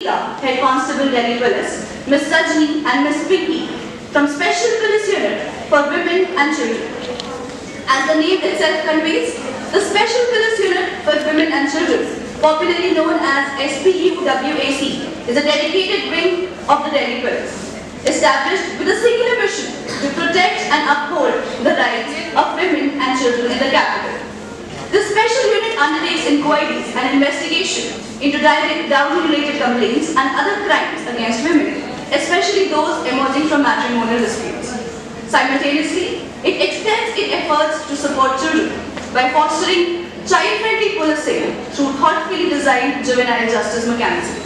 Head Constable Delhi Police, Ms. Sajni and Ms. Pinky from Special Police Unit for Women and Children. As the name itself conveys, the Special Police Unit for Women and Children, popularly known as SPUWAC, is a dedicated wing of the Delhi Police, established with a singular mission to protect and uphold the rights of women and children in the capital. This special unit undertakes inquiries and investigation into dowry-related complaints and other crimes against women, especially those emerging from matrimonial disputes. Simultaneously, it extends its efforts to support children by fostering child-friendly policing through thoughtfully designed juvenile justice mechanisms.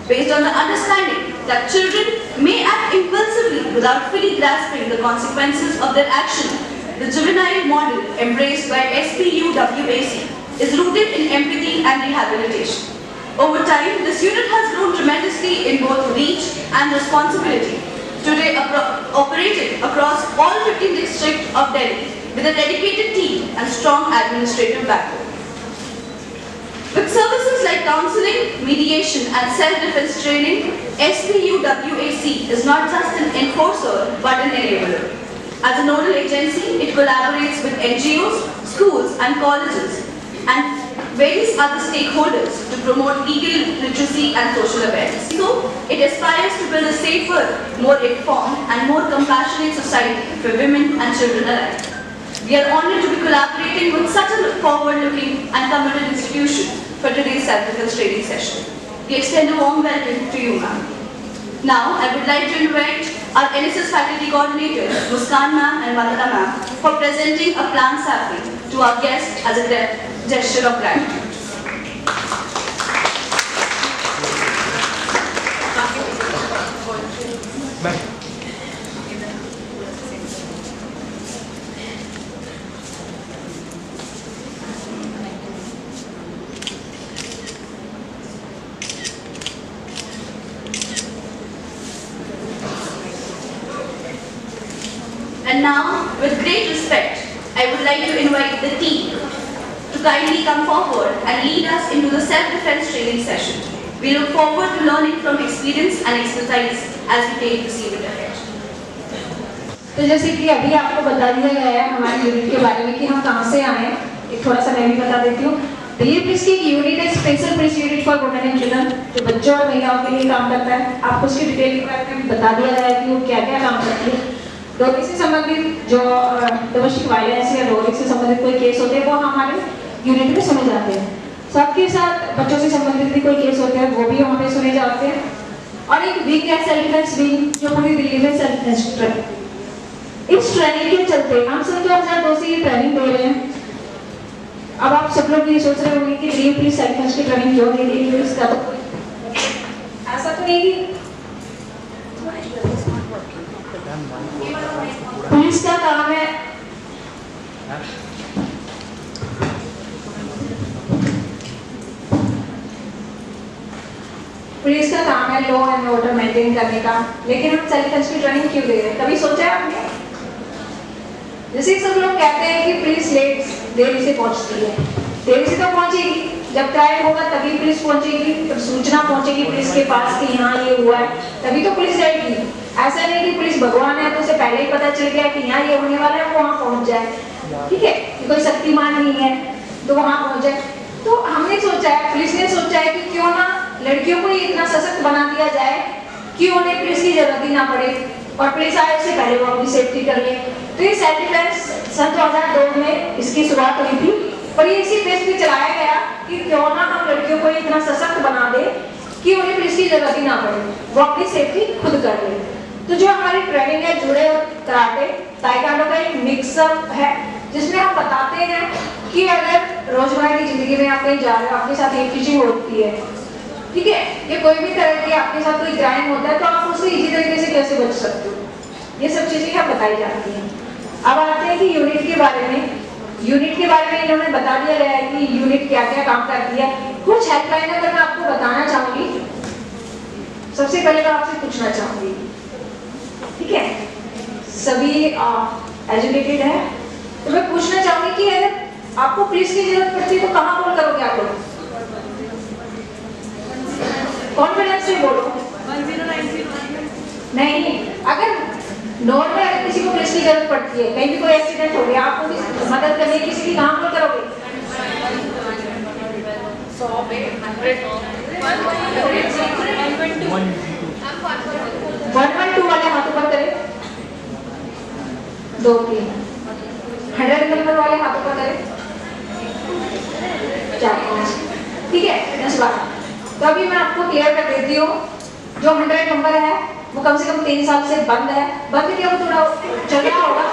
Based on the understanding that children may act impulsively without fully grasping the consequences of their action, the juvenile model embraced by SPUWAC is rooted in empathy and rehabilitation. Over time, this unit has grown tremendously in both reach and responsibility, today operating across all 15 districts of Delhi with a dedicated team and strong administrative backbone. With services like counseling, mediation and self-defense training, SPUWAC is not just an enforcer but an enabler. As a nodal agency, it collaborates with NGOs, schools and colleges and various other stakeholders to promote legal literacy and social awareness. So, it aspires to build a safer, more informed and more compassionate society for women and children alike. We are honored to be collaborating with such a forward-looking and committed institution for today's self-defense training session. We extend a warm welcome to you, ma'am. Now, I would like to invite our NSS faculty coordinators, Muskan ma'am and Vandana ma'am, for presenting a plant sapling to our guests as a gesture of gratitude. And now, with great respect, I would like to invite the team to kindly come forward and lead us into the self-defense training session. We look forward to learning from experience and expertise as we take this event ahead. तो जैसे कि अभी आपको बता दिया गया है हमारे यूनिट के बारे में कि हम कहाँ से आए हैं, एक थोड़ा सा मैं भी बता देती हूँ। दिल्ली पुलिस की एक यूनिट है, special police unit for women and children, जो बच्चों और महिलाओं के लिए काम करता है। आपको उसकी डिटेल के बारे में बता दिया गया है कि वो क्या-क्या काम करती है। डोरी से संबंधित जो डोमेस्टिक वायलेंस या डोरी से संबंधित कोई केस होते हैं वो हमारे यूनिट में सुने जाते हैं। सबके साथ बच्चों से संबंधित भी कोई केस होते हैं वो भी वहाँ पे सुने जाते हैं। और एक विंग है सेल्फ डिफेंस विंग, जो पूरी दिल्ली में सेल्फ डिफेंस ट्रेनिंग। इस ट्रेनिंग के चलते हम सन 2002 से ये ट्रेनिंग दे रहे हैं। अब आप सब लोग ये सोच रहे होंगे कि दिल्ली पुलिस सेल्फ डिफेंस की ट्रेनिंग क्यों दे रही है, इसका तो ऐसा तो नहीं कि पुलिस का काम है पुलिस का काम है लॉ एंड ऑर्डर मेंटेन करने का, लेकिन हम सेल्फ डिफेंस की ट्रेनिंग क्यों दे रहे हैं? कभी सोचा है आपने? जैसे सब लोग कहते हैं कि पुलिस देरी से पहुंचती है, देरी से तो पहुंचेगी, जब क्राइम होगा तभी पुलिस पहुंचेगी, जब सूचना पहुंचेगी पुलिस के पास कि यहाँ ये हुआ है तभी तो पुलिस जाएगी। ऐसा नहीं कि पुलिस भगवान है तो उसे पहले ही पता चल गया कि यहाँ ये होने वाला है, वो वहाँ पहुंच जाए, ठीक है, कोई शक्तिमान नहीं है तो वहाँ पहुंच जाए। तो हमने सोचा है, पुलिस ने सोचा है कि क्यों ना लड़कियों को इतना सशक्त बना दिया जाए कि उन्हें पुलिस की जरूरत ही ना पड़े और पुलिस आए उससे पहले वो अपनी सेफ्टी कर ले। तो ये सेल्फ डिफेंस सन 2002 में इसकी शुरुआत हुई थी और ये इसी बेस पे चलाया गया कि क्यों ना हम लड़कियों को इतना सशक्त बना दे कि उन्हें पुलिस की जरूरत ही ना पड़े, वो अपनी सेफ्टी खुद कर ले। तो जो हमारी ट्रेनिंग है जुड़े और कराटे ताइक्वांडो का एक मिक्सअप है, जिसमें हम बताते हैं कि अगर रोजमर्रा की जिंदगी में आप कहीं जा रहे हो, आपके साथ एक चीज होती है, ठीक है, ये कोई भी तरह की आपके साथ कोई क्राइम होता है तो आप उससे इजी तरीके से कैसे बच सकते हो, ये सब चीजें यहाँ बताई जाती हैं। अब आते हैं कि यूनिट के बारे में। यूनिट के बारे में इन्होंने बता दिया गया है कि यूनिट क्या क्या काम करती है। कुछ हेल्पलाइन अगर मैं आपको बताना चाहूंगी, सबसे पहले मैं आपसे पूछना चाहूंगी, ठीक है, सभी एजुकेटेड है, तो मैं पूछना चाहूंगी कि अगर आपको पुलिस की जरूरत पड़ती है तो कहाँ कॉल करोगे आप लोग? कॉन्फिडेंस से बोलो। 1090। नहीं, अगर नॉर्मल अगर किसी को पुलिस की जरूरत पड़ती है, कहीं भी कोई एक्सीडेंट हो गया, आपको भी मदद करने की किसी की काम कौन करोगे? 100 पे 100 112 वाले हाथ ऊपर करें, 2 3 100 नंबर वाले हाथ ऊपर करें, 4 5, ठीक है 10 12। तो अभी मैं आपको क्लियर कर देती हूँ, जो 100 नंबर है वो कम से कम 3 साल से बंद है। बंद क्या, वो थोड़ा चल रहा होगा,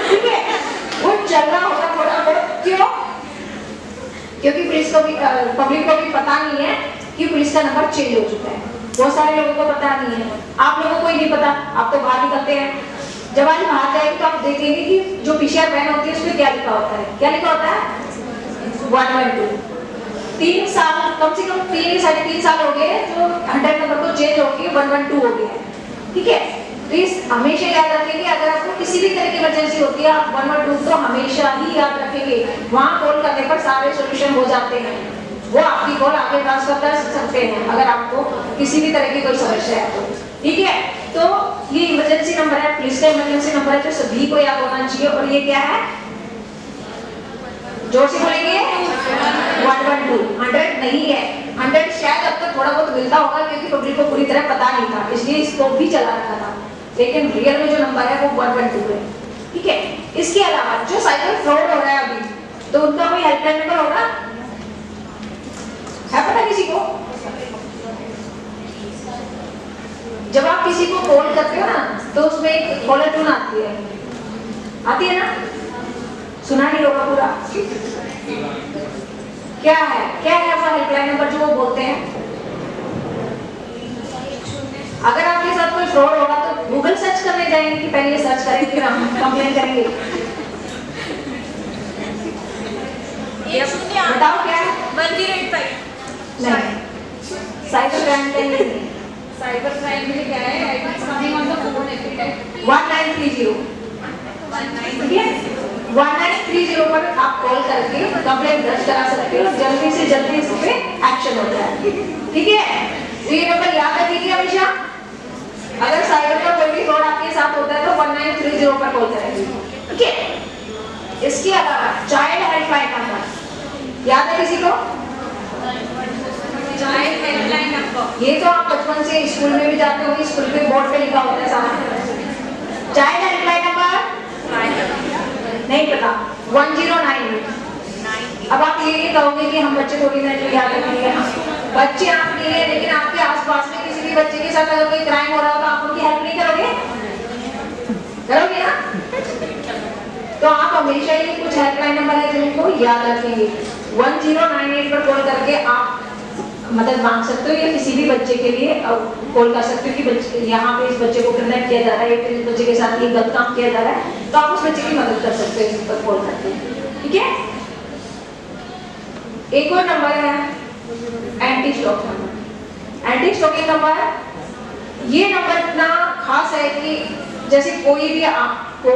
ठीक है, वो चल रहा होगा थोड़ा बहुत। क्यों? क्योंकि पुलिस को भी पब्लिक को भी पता नहीं है कि पुलिस का नंबर चेंज हो चुका है। बहुत सारे लोगों को पता नहीं है, आप लोगों को ही नहीं पता, आप तो बाहर निकलते हैं। जब आज बाहर जाएंगे तो आप देखेंगे कि जो पीसीआर वैन होती है उसमें क्या लिखा होता है, क्या लिखा होता है 112। 3 साल, कम से कम 3 साढ़े 3 साल हो गए जो 100 नंबर को चेंज होके 112 हो गया है, ठीक है। तो इस हमेशा याद रखेंगे, अगर आपको किसी भी तरह की इमरजेंसी होती है आप 112 तो हमेशा ही याद रखेंगे। वहाँ कॉल करने पर सारे सॉल्यूशन हो जाते हैं, वो आपकी कॉल आगे ट्रांसफर कर सकते हैं अगर आपको किसी भी तरह की कोई समस्या है तो, ठीक है। तो ये इमरजेंसी नंबर है, पुलिस का इमरजेंसी नंबर है, जो सभी को याद होना चाहिए। और ये क्या है, जोर से बोलेंगे 112। 100 नहीं है, 100 शायद अब तक थोड़ा बहुत मिलता होगा क्योंकि पब्लिक को पूरी तरह पता नहीं था, इसलिए इसको भी चला रखा था, लेकिन रियल में जो नंबर है वो 112 है, ठीक है। इसके अलावा जो साइबर फ्रॉड हो रहा है अभी, तो उनका कोई हेल्पलाइन नंबर होगा, है पता किसी को? जब आप किसी को कॉल करते हो ना तो उसमें एक कॉलर ट्यून आती है ना, सुना नहीं होगा पूरा। क्या है वो हेल्पलाइन नंबर जो वो बोलते हैं? अगर आपके साथ कोई फ्रॉड होगा तो गूगल सर्च करने जाएंगे कि पहले ये सर्च करेंगे फिर हम कंप्लेन करेंगे? बताओ क्या है? 1085। नहीं, साइबर क्राइम का नहीं, साइबर क्राइम में क्या है, I think something on the phone every time. 1930, ठीक है। 1930 पर आप कॉल करके कंप्लेंट दर्ज करा सकते हो, जल्दी से जल्दी इस पे एक्शन होता है, ठीक है। तो ये नंबर याद रखिए हमेशा, अगर साइबर का कोई भी फ्रॉड आपके साथ होता है तो 1930 पर कॉल करेंगे, ठीक है। इसके अलावा चाइल्ड हेल्पलाइन नंबर याद है किसी को? चाइल्ड हेल्पलाइन नंबर, ये तो आप बचपन से स्कूल में भी जाते होंगे, स्कूल पे बोर्ड पे लिखा होता है सारा। चाइल्ड हेल्पलाइन नंबर नहीं पता, 1098। अब आप ये कहोगे कि हम बच्चे थोड़ी ना याद रखेंगे, बच्चे आप नहीं है, लेकिन आपके आसपास में किसी भी बच्चे के साथ अगर कोई क्राइम हो रहा हो तो आप उनकी हेल्प नहीं करोगे ना? तो आप हमेशा ही कुछ हेल्पलाइन नंबर है जिनको याद रखेंगे। 1098 पर कॉल करके आप मदद मांग सकते हो या किसी भी बच्चे के लिए कॉल कर सकते हो कि बच्चे यहाँ पे इस बच्चे को किडनैप किया जा रहा है या फिर इस बच्चे के साथ ये गलत काम किया जा रहा है, तो आप उस बच्चे की मदद कर सकते हो इस पर कॉल करके, ठीक है। एक और नंबर है anti stalk number. Anti stalking number, ये नंबर इतना खास है कि जैसे कोई भी आपको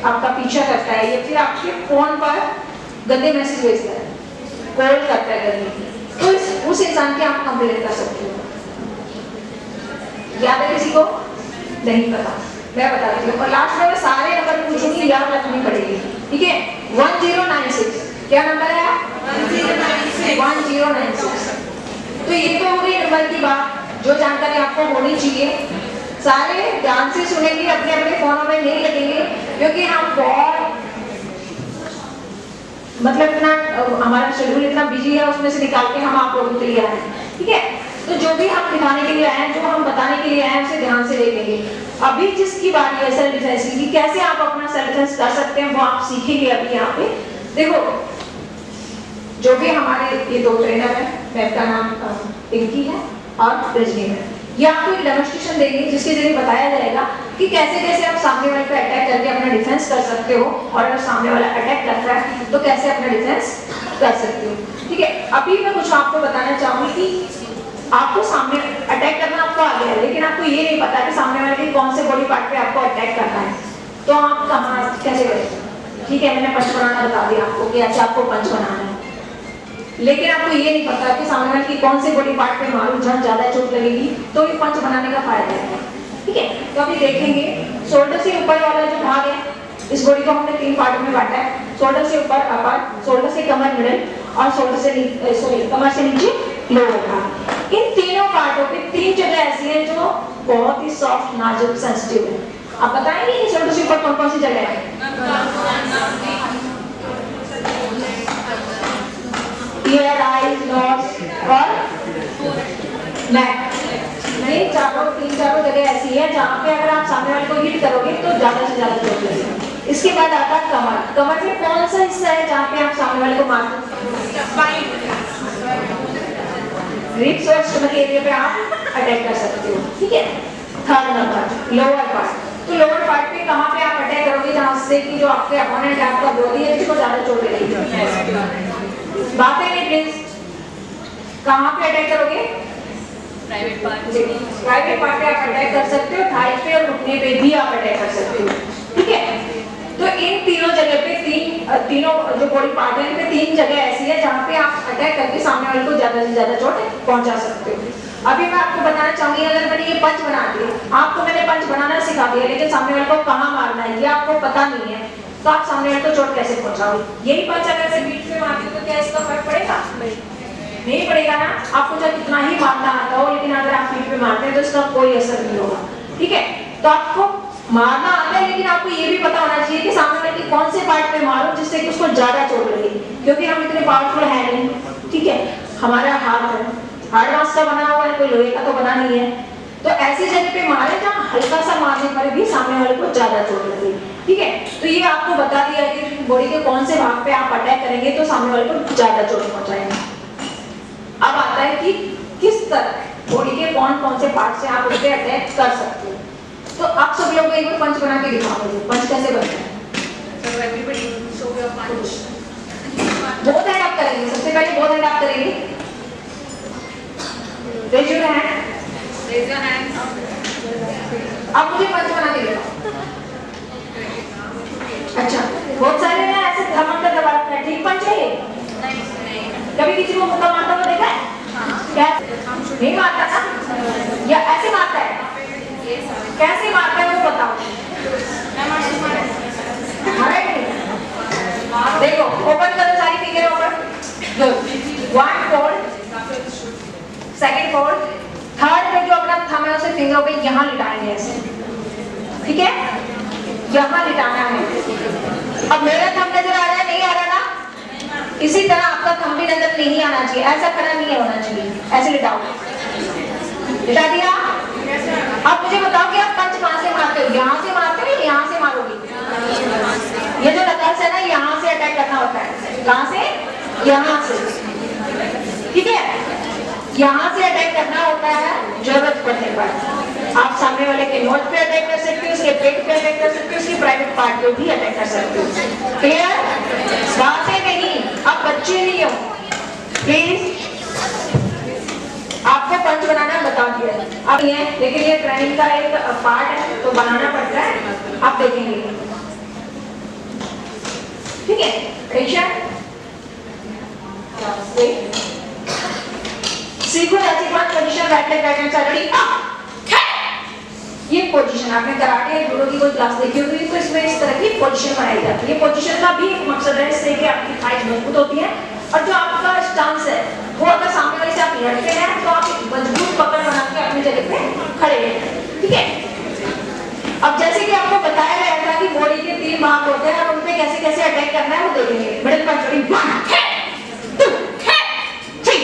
आपका पीछा करता है या फिर आपके फोन पर गंदे मैसेज भेजता है, कॉल करता है गंदे, तो उस इंसान की आप कंप्लेंट कर सकते हो। याद है किसी को? नहीं पता, मैं बताती हूँ। और लास्ट में मैं सारे नंबर पूछूंगी, याद रखनी पड़ेगी, ठीक है। 1096, क्या नंबर है? 1096। तो ये तो हो गई नंबर की बात, जो जानकारी आपको होनी चाहिए। सारे ध्यान से सुनेंगे, अपने अपने फोनों में नहीं लगेंगे, क्योंकि हम बहुत मतलब इतना हमारा शेड्यूल इतना बिजी है, उसमें से निकाल के हम आप लोगों के लिए आए हैं, ठीक है। तो जो भी हम दिखाने के लिए आए हैं, जो हम बताने के लिए आए हैं, उसे ध्यान से देखेंगे। अभी जिसकी बात है सेल्फ डिफेंस की, कैसे आप अपना सेल्फ डिफेंस कर सकते हैं वो आप सीखेंगे अभी यहाँ पे। देखो, जो भी हमारे ये 2 ट्रेनर है, मैम का नाम पिंकी है और रजनी है, ये आपको एक डेमोन्स्ट्रेशन देंगे जिसके जरिए बताया जाएगा कि कैसे कैसे आप सामने वाले पे अटैक करके अपना डिफेंस कर सकते हो, और अगर सामने वाला अटैक करता है तो कैसे अपना डिफेंस कर सकते हो, ठीक है। अभी मैं कुछ आपको बताना चाहूंगी कि आपको सामने अटैक करना आपको आ गया है, लेकिन आपको ये नहीं पता कि सामने वाले के कौन से बॉडी पार्ट पे आपको अटैक करना है, तो आप कहाँ कैसे करेंगे? ठीक है, मैंने पंच बनाना बता दिया आपको कि अच्छा आपको पंच बनाना है। लेकिन आपको ये नहीं पता कि सामने वाले की कौन से बॉडी पार्ट पे मारूं जहां ज्यादा चोट लगेगी, तो ये पंच बनाने का फायदा है। ठीक है, तो अभी देखेंगे शोल्डर से ऊपर वाला जो भाग है, इस बॉडी को हमने 3 पार्ट में बांटा है। शोल्डर से ऊपर अपर, शोल्डर से कमर मिडल, और शोल्डर से कमर से नीचे लोअर भाग। इन तीनों पार्टों पे 3 जगह ऐसी है जो बहुत ही सॉफ्ट, नाजुक, सेंसिटिव है। आप बताएंगे इन शोल्डर से ऊपर कौन कौन सी जगह है? ईयर, आईज, नोज और नेक। नहीं, 3 जगह ऐसी है जहाँ पे अगर आप सामने वाले को हिट करोगे तो ज्यादा से ज्यादा चोट लगेगी। इसके बाद आता है कमर। कमर में कौन सा हिस्सा है जहाँ पे आप सामने वाले को मारते? रिब्स और स्टमक एरिया पे आप अटैक कर सकते हो। ठीक है, थर्ड नंबर लोअर पार्ट। तो लोअर पार्ट पे कहाँ पे आप अटैक करोगे जहाँ से कि जो आपके अपोनेंट है, आपका बॉडी है, जिसको ज्यादा चोट लगेगी? बात है नहीं प्लीज, कहाँ पे अटैक करोगे? प्राइवेट पार्ट पे आप अटैक कर सकते हो, थाई पे और घुटने पे भी आप अटैक कर सकते हो। ठीक है, तो इन तीनों जगह पे तीनों जो बॉडी पार्ट है, इन पे 3 जगह ऐसी है जहाँ पे आप अटैक करके सामने वाले को ज्यादा से ज्यादा चोट पहुंचा सकते हो। अभी मैं आपको बताना चाहूंगी, अगर मैंने ये पंच बना दिए, आपको मैंने पंच बनाना सिखा दिया, लेकिन सामने वाले को कहाँ मारना है ये आपको पता नहीं है, तो आप सामने वाले को चोट कैसे पहुंचाओगे? यही पंच अगर मैं बीच में मारती हूँ तो क्या इसका फर्क पड़ेगा? नहीं पड़ेगा ना। आपको चाहे कितना ही मारना आता हो, लेकिन अगर आप पीठ पे मारते हैं तो इसका कोई असर नहीं होगा। ठीक है, तो आपको मारना आता है, लेकिन आपको ये भी पता होना चाहिए कि सामने वाले की कौन से पार्ट पे मारो जिससे कि उसको ज्यादा चोट लगे, क्योंकि हम इतने पावरफुल है नहीं। ठीक है, हमारा हाथ है, हार्ड मास का बना हुआ है, कोई लोहे का तो बना नहीं है। तो ऐसी जगह पे मारे जहाँ हल्का सा मारने पर भी सामने वाले को ज्यादा चोट लगे। ठीक है, तो ये आपको बता दिया कि बॉडी के कौन से भाग पे आप अटैक करेंगे तो सामने वाले को ज्यादा चोट पहुंचाएंगे। अब आता है कि किस तरह बॉडी के कौन कौन से पार्ट से आप उस पे अटैक कर सकते हो। तो आप सब लोग एक बार पंच बना के दिखाओ मुझे, पंच कैसे बनता है। So everybody show your punch. Both hand आप करेंगे, सबसे पहले बोथ हैंड आप करेंगे। Raise your hand. Raise your hand. आप मुझे पंच बना के दिखाओ। अच्छा, बहुत सारे ना ऐसे थर्मोमीटर दबा रखा है, ठीक पंच है ये? नहीं। कभी किसी को मुक्का मारता हुआ देखा है? क्या नहीं मारता ना, या ऐसे मारता है? कैसे मारता है वो बताओ। देखो, ओपन करो सारी finger open. Good, 1 fold, second fold, third पे जो अपना थंब है उसे फिंगर पे यहाँ लिटाएंगे ऐसे। ठीक है, यहाँ लिटाना है। अब मेरा थंब नजर आ रहा है, नहीं आ रहा ना? इसी तरह आपका थंब भी नजर नहीं आना चाहिए, ऐसा खड़ा नहीं होना चाहिए, ऐसे लिटाओ। लिटा दिया? अब मुझे बताओ कि आप पंच कहां से मारते हो? यहाँ से मारते हो या यहाँ से मारोगे? ये जो नकल्स है ना, यहाँ से अटैक करना होता है। कहां से? यहाँ से। ठीक है, यहाँ से अटैक करना होता है जरूरत पड़ने पर। आप सामने वाले के नोज पे अटैक कर सकते हो, उसके पेट पे अटैक कर सकते हो, उसके प्राइवेट पार्ट पे भी अटैक कर सकते हो। क्लियर? बातें नहीं, आप बच्चे नहीं हो। प्लीज, आपको पंच बनाना बता दिया अब ये, लेकिन ये ट्रेनिंग का एक पार्ट है तो बनाना पड़ता है, आप देखेंगे। ठीक है, पेशेंट सीखो ऐसी बात। Position right leg right hand side ready. ये पोजीशन आपने कराटे या जूडो की कोई क्लास देखी होगी तो इसमें इस तरह की पोजीशन बनाई जाती है। ये पोजीशन का भी एक मकसद है इससे कि आपकी थाइज मजबूत होती है, और जो आपका स्टांस है वो अगर सामने वाले से आप लड़ते हैं तो आप एक मजबूत पकड़ बना के अपनी जगह पे खड़े हैं। ठीक है, अब जैसे कि आपको बताया गया था कि बॉडी के 3 भाग होते हैं और उन पे कैसे कैसे अटैक करना है वो देखेंगे। मिडिल पंच, 1 2 3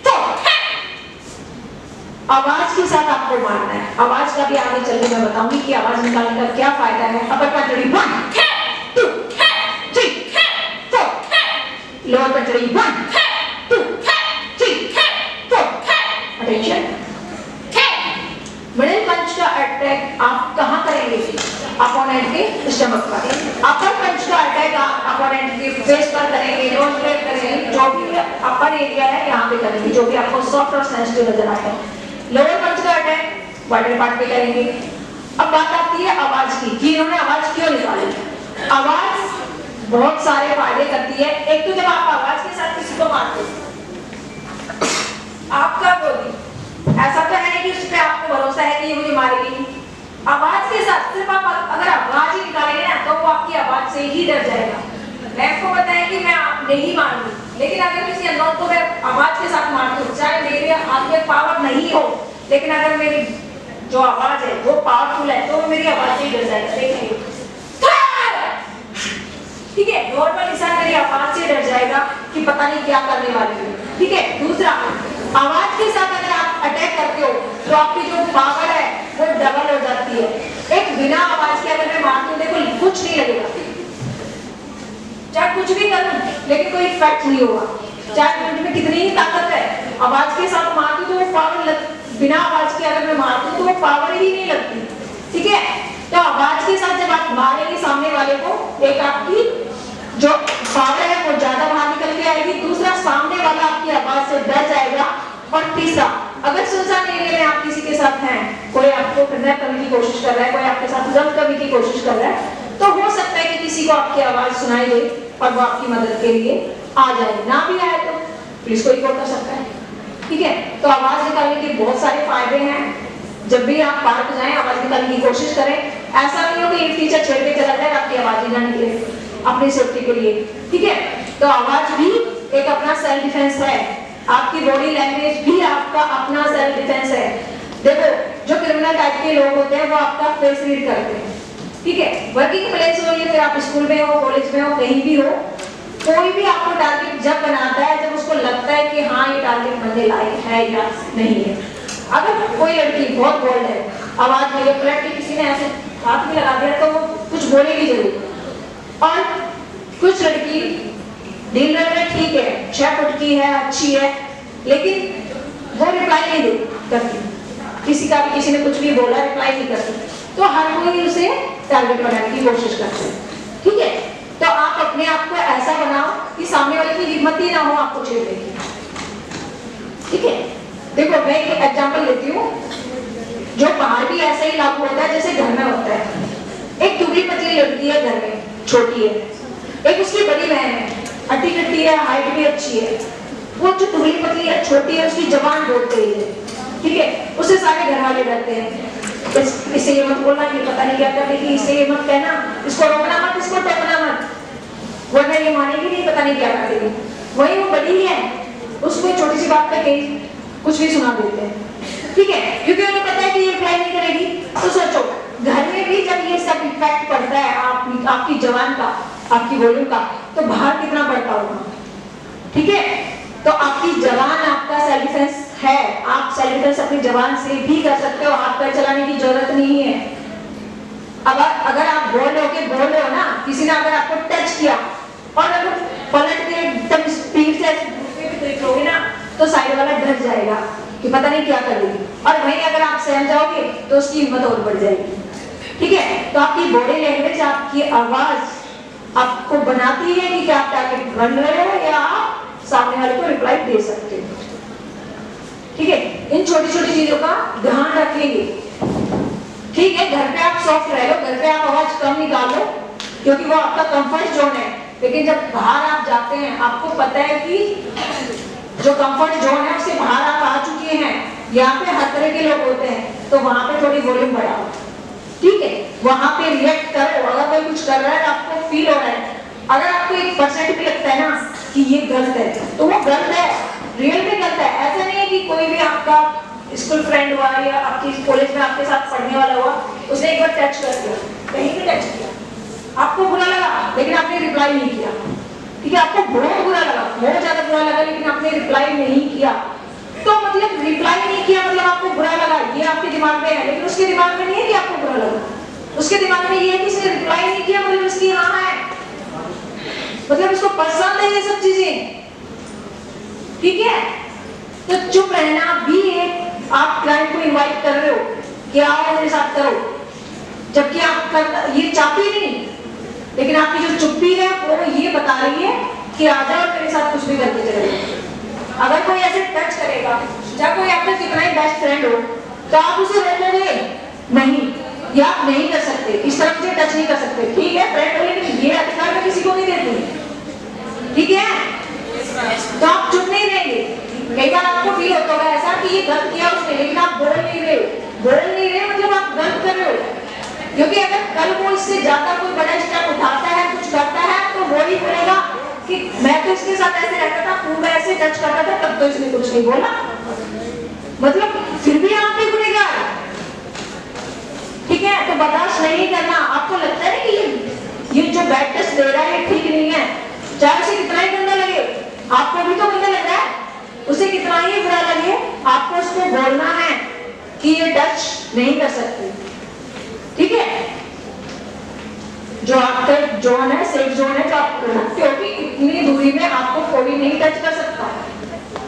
4। आवाज के साथ आपको मारना है। आवाज का भी आगे चल के मैं बताऊंगी कि आवाज निकालने का क्या फायदा है। अपर पंच, 1 2 3 4। लोअर पंच, 1 2 3 4। अटेंशन। मिडिल पंच का अटैक आप कहां करेंगे? अपोनेंट के स्टमक पर। अपर पंच का अटैक आप अपोनेंट के फेस पर करेंगे, नोज पे करेंगे, जो भी अपर एरिया है यहाँ पे करेंगे, जो भी आपको सॉफ्ट और सेंसिटिव नजर आता है। लोअर पंच का अटैक वाइडर पार्ट पे करेंगे। अब बात आती है आवाज की कि इन्होंने आवाज क्यों निकाली। आवाज बहुत सारे फायदे करती है। एक तो जब आप आवाज के साथ किसी को मारते मैम को पता है कि मैं नहीं मार रही, लेकिन अगर किसी अननोन को मैं आवाज के साथ मारती हूँ, चाहे मेरे हाथ में पावर नहीं हो, लेकिन अगर मेरी जो आवाज है वो पावरफुल है, तो मेरी आवाज से ही डर जाएगा। देखिए, ठीक है, नॉर्मल इंसान मेरी आवाज से डर जाएगा कि पता नहीं क्या करने वाली है। ठीक है, दूसरा, आवाज के साथ अगर आप अटैक करते हो तो आपकी जो पावर है वो डबल हो जाती है। एक बिना आवाज के अगर मैं मारती हूँ, देखो कुछ नहीं लगेगा, चाहे कुछ भी करूं लेकिन कोई इफेक्ट नहीं होगा, चाहे मुझ में कितनी ही ताकत है। आवाज के साथ मारती हूँ तो वो पावर बिना आवाज के अगर मैं मारती हूँ तो वो पावर ही नहीं लगती। ठीक है, तो आवाज के साथ जब आप मारेंगे सामने वाले को, एक आपकी जो पावर है वो ज्यादा बाहर निकल के आएगी, दूसरा सामने वाला आपकी आवाज से डर जाएगा, और तीसरा, अगर सुनसान एरिया में आप किसी के साथ हैं, कोई आपको किडनैप करने की कोशिश कर रहा है, कोई आपके साथ जब्त करने की कोशिश कर रहा है, तो हो सकता है कि किसी को आपकी आवाज सुनाई दे और वो आपकी मदद के लिए आ जाए, ना भी आए तो पुलिस को रिपोर्ट कर सकता है। ठीक है, तो आवाज निकालने के बहुत सारे फायदे हैं। जब भी आप पार्क जाएं, आवाज निकालने की कोशिश करें। ऐसा नहीं हो कि एक टीचर छेड़ के चला जाए, आपकी आवाज ही ना निकले अपनी सेफ्टी के लिए। ठीक है, तो आवाज भी एक अपना सेल्फ डिफेंस है, आपकी बॉडी लैंग्वेज भी आपका अपना सेल्फ डिफेंस है। देखो, जो क्रिमिनल टाइप के लोग होते हैं वो आपका फेस रीड करते हैं। ठीक है, वर्किंग प्लेस हो या फिर आप स्कूल में हो, कॉलेज में हो, कहीं भी हो, कोई भी आपको टारगेट जब बनाता है जब उसको लगता है कि हाँ ये टारगेट बनने लायक है या नहीं है। अगर कोई लड़की बहुत बोल्ड है, आवाज में पलट के किसी ने ऐसे हाथ में लगा दिया तो वो कुछ बोलेगी जरूर, और कुछ लड़की दिल में ठीक है 6 फुट की है, अच्छी है, लेकिन वो रिप्लाई नहीं करती, किसी का भी किसी ने कुछ भी बोला रिप्लाई नहीं करती, तो हर कोई उसे टारगेट बनाने की कोशिश करता है। ठीक है, तो आप अपने आप को ऐसा बनाओ कि सामने वाले की हिम्मत ही ना हो आपको छेड़ने की। ठीक है, देखो मैं एक एग्जांपल लेती हूँ, जो बाहर भी ऐसा ही लागू होता है जैसे घर में होता है। एक दुबली पतली लड़की है घर में, छोटी है, एक उसकी बड़ी बहन है, हट्टी कट्टी है, हाइट भी अच्छी है। वो जो दुबली पतली है, छोटी है, उसकी जबान बहुत तेज है। ठीक है, उसे सारे घर वाले डरते हैं, इसे ये मत बोलना, ये पता नहीं क्या कर देगी, इसे ये मत कहना, इसको रोकना मत, इसको टोकना मत, वरना ये मानेगी नहीं, पता नहीं क्या कर देगी। वही वो बड़ी है, उसको छोटी सी बात पे कहीं कुछ भी सुना देते हैं। ठीक है, क्योंकि उन्हें पता है कि ये रिप्लाई नहीं करेगी। तो सोचो, घर में भी जब ये सब इफेक्ट पड़ता है आपकी जबान का, आपकी वॉल्यूम का, तो बाहर कितना पड़ता होगा। ठीक है, तो आपकी जबान आपका सेल्फ डिफेंस है, आप सेल्फ डिफेंस अपनी जबान से भी कर सकते हो, हाथ पैर चलाने की जरूरत नहीं है। अगर आप बोल रहे हो ना, किसी ने अगर आपको टच किया और अगर पलट के एकदम स्पीड से देखोगे ना, तो साइड वाला डर जाएगा कि पता नहीं क्या कर देगी, और वहीं अगर आप सहम जाओगे तो उसकी हिम्मत और बढ़ जाएगी। ठीक है, तो आपकी बॉडी लैंग्वेज, आपकी आवाज आपको बनाती है कि क्या आप टारगेट बन रहे हो या आप सामने वाले को रिप्लाई दे सकते हो। ठीक है, इन छोटी छोटी चीजों का ध्यान रखेंगे। ठीक है, घर पे आप सॉफ्ट रह लो, घर पे आप आवाज कम निकालो क्योंकि वो आपका कंफर्ट जोन है, लेकिन जब बाहर आप जाते हैं आपको पता है कि जो कंफर्ट जोन है उससे बाहर आप आ चुके हैं, यहाँ पे हर तरह के लोग होते हैं, तो वहां पे थोड़ी वॉल्यूम बढ़ाओ। ठीक है, वहां पे रिएक्ट करो, अगर कोई कुछ कर रहा है आपको फील हो रहा है, अगर आपको 1% भी लगता है ना कि ये गलत है, तो वो गलत है, रियल में गलत है। ऐसा नहीं है कि कोई भी आपका स्कूल फ्रेंड हुआ या आपकी कॉलेज में आपके साथ पढ़ने वाला हुआ, उसने एक बार टच कर दिया, कहीं भी टच किया, आपको बुरा लगा लेकिन आपने रिप्लाई नहीं किया। ठीक है, आपको बहुत बुरा लगा, बहुत ज्यादा बुरा लगा, लेकिन आपने रिप्लाई नहीं किया, तो मतलब रिप्लाई नहीं किया मतलब आपको बुरा लगा, ये आपके दिमाग में है, लेकिन उसके दिमाग में नहीं है कि आपको बुरा लगा, उसके दिमाग में ये है कि इसने रिप्लाई नहीं किया मतलब इसकी हाँ है, मतलब इसको पसंद है ये सब चीजें। ठीक है, तो चुप रहना भी एक, आप क्लाइंट को इनवाइट कर रहे हो कि आओ मेरे साथ करो, जबकि आप ये चाहती नहीं, लेकिन आपकी जो चुप्पी है वो ये बता रही है कि आ जाओ मेरे साथ कुछ भी करके चले। अगर कोई ऐसे टच करेगा, चाहे कोई आपका कितना ही बेस्ट फ्रेंड हो, तो आप उसे रोकोगे नहीं, या आप नहीं कर सकते, इस तरह से टच नहीं कर सकते। ठीक है, फ्रेंड हो, लेकिन ये अधिकार मैं किसी को नहीं देती। ठीक है, तो आप चुप नहीं रहेंगे। कई बार आपको फील होता होगा ऐसा कि ये गलत किया उसने, लेकिन आप बोल नहीं रहे मतलब आप गलत कर रहे हो, क्योंकि अगर कल वो इससे ज्यादा कोई बड़ा स्टेप उठाता है, कुछ करता है, तो वो वही बोलेगा कि मैं तो इसके साथ ऐसे रहता था, खूब ऐसे टच करता था, तब तो इसने कुछ नहीं बोला। मतलब फिर भी आप भी गुनहगार, ठीक है? तो बर्दाश्त नहीं करना। आपको लगता है कि ये जो बैड टच दे रहा है ठीक नहीं है, चाहे उसे कितना ही गंदा लगे, आपको भी तो गंदा लग रहा है, उसे कितना ही बुरा लगे, आपको उसको बोलना है कि ये टच नहीं कर सकते, ठीक है? जो आपका जोन है, सेफ जोन है, तो आप रखते हो कि इतनी दूरी में आपको कोई नहीं टच कर सकता,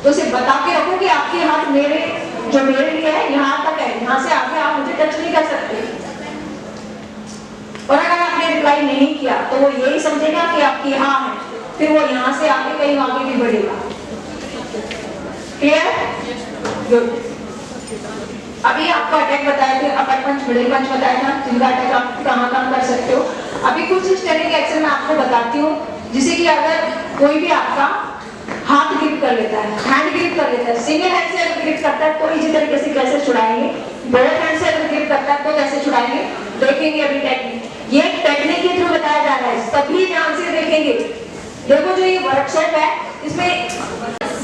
तो उसे बता के रखो कि आपके हाथ मेरे जो मेरे लिए है यहाँ तक है, यहाँ से आगे आप मुझे टच नहीं कर सकते। और अगर आपने रिप्लाई नहीं किया तो वो यही समझेगा कि आपकी हाँ है, फिर वो यहाँ से आगे कहीं आगे भी बढ़ेगा। क्लियर? गुड। अभी आपको अटैक बताया थे, अपर पंच, मिडिल पंच बताया था, जिनका अटैक आप कहाँ कर सकते हो। अभी कुछ स्टैंडिंग एक्शन मैं आपको बताती हूँ, जिसे कि अगर कोई भी आपका हाथ ग्रिप कर लेता है, हैंड ग्रिप कर लेता है, सिंगल हैंड से अगर ग्रिप करता है तो इसी तरीके से कैसे छुड़ाएंगे, बोथ हैंड से अगर ग्रिप करता है तो कैसे छुड़ाएंगे, देखेंगे अभी टेक्निक। ये टेक्निक के थ्रू बताया जा रहा है, सभी ध्यान से देखेंगे। देखो जो ये वर्कशॉप है, इसमें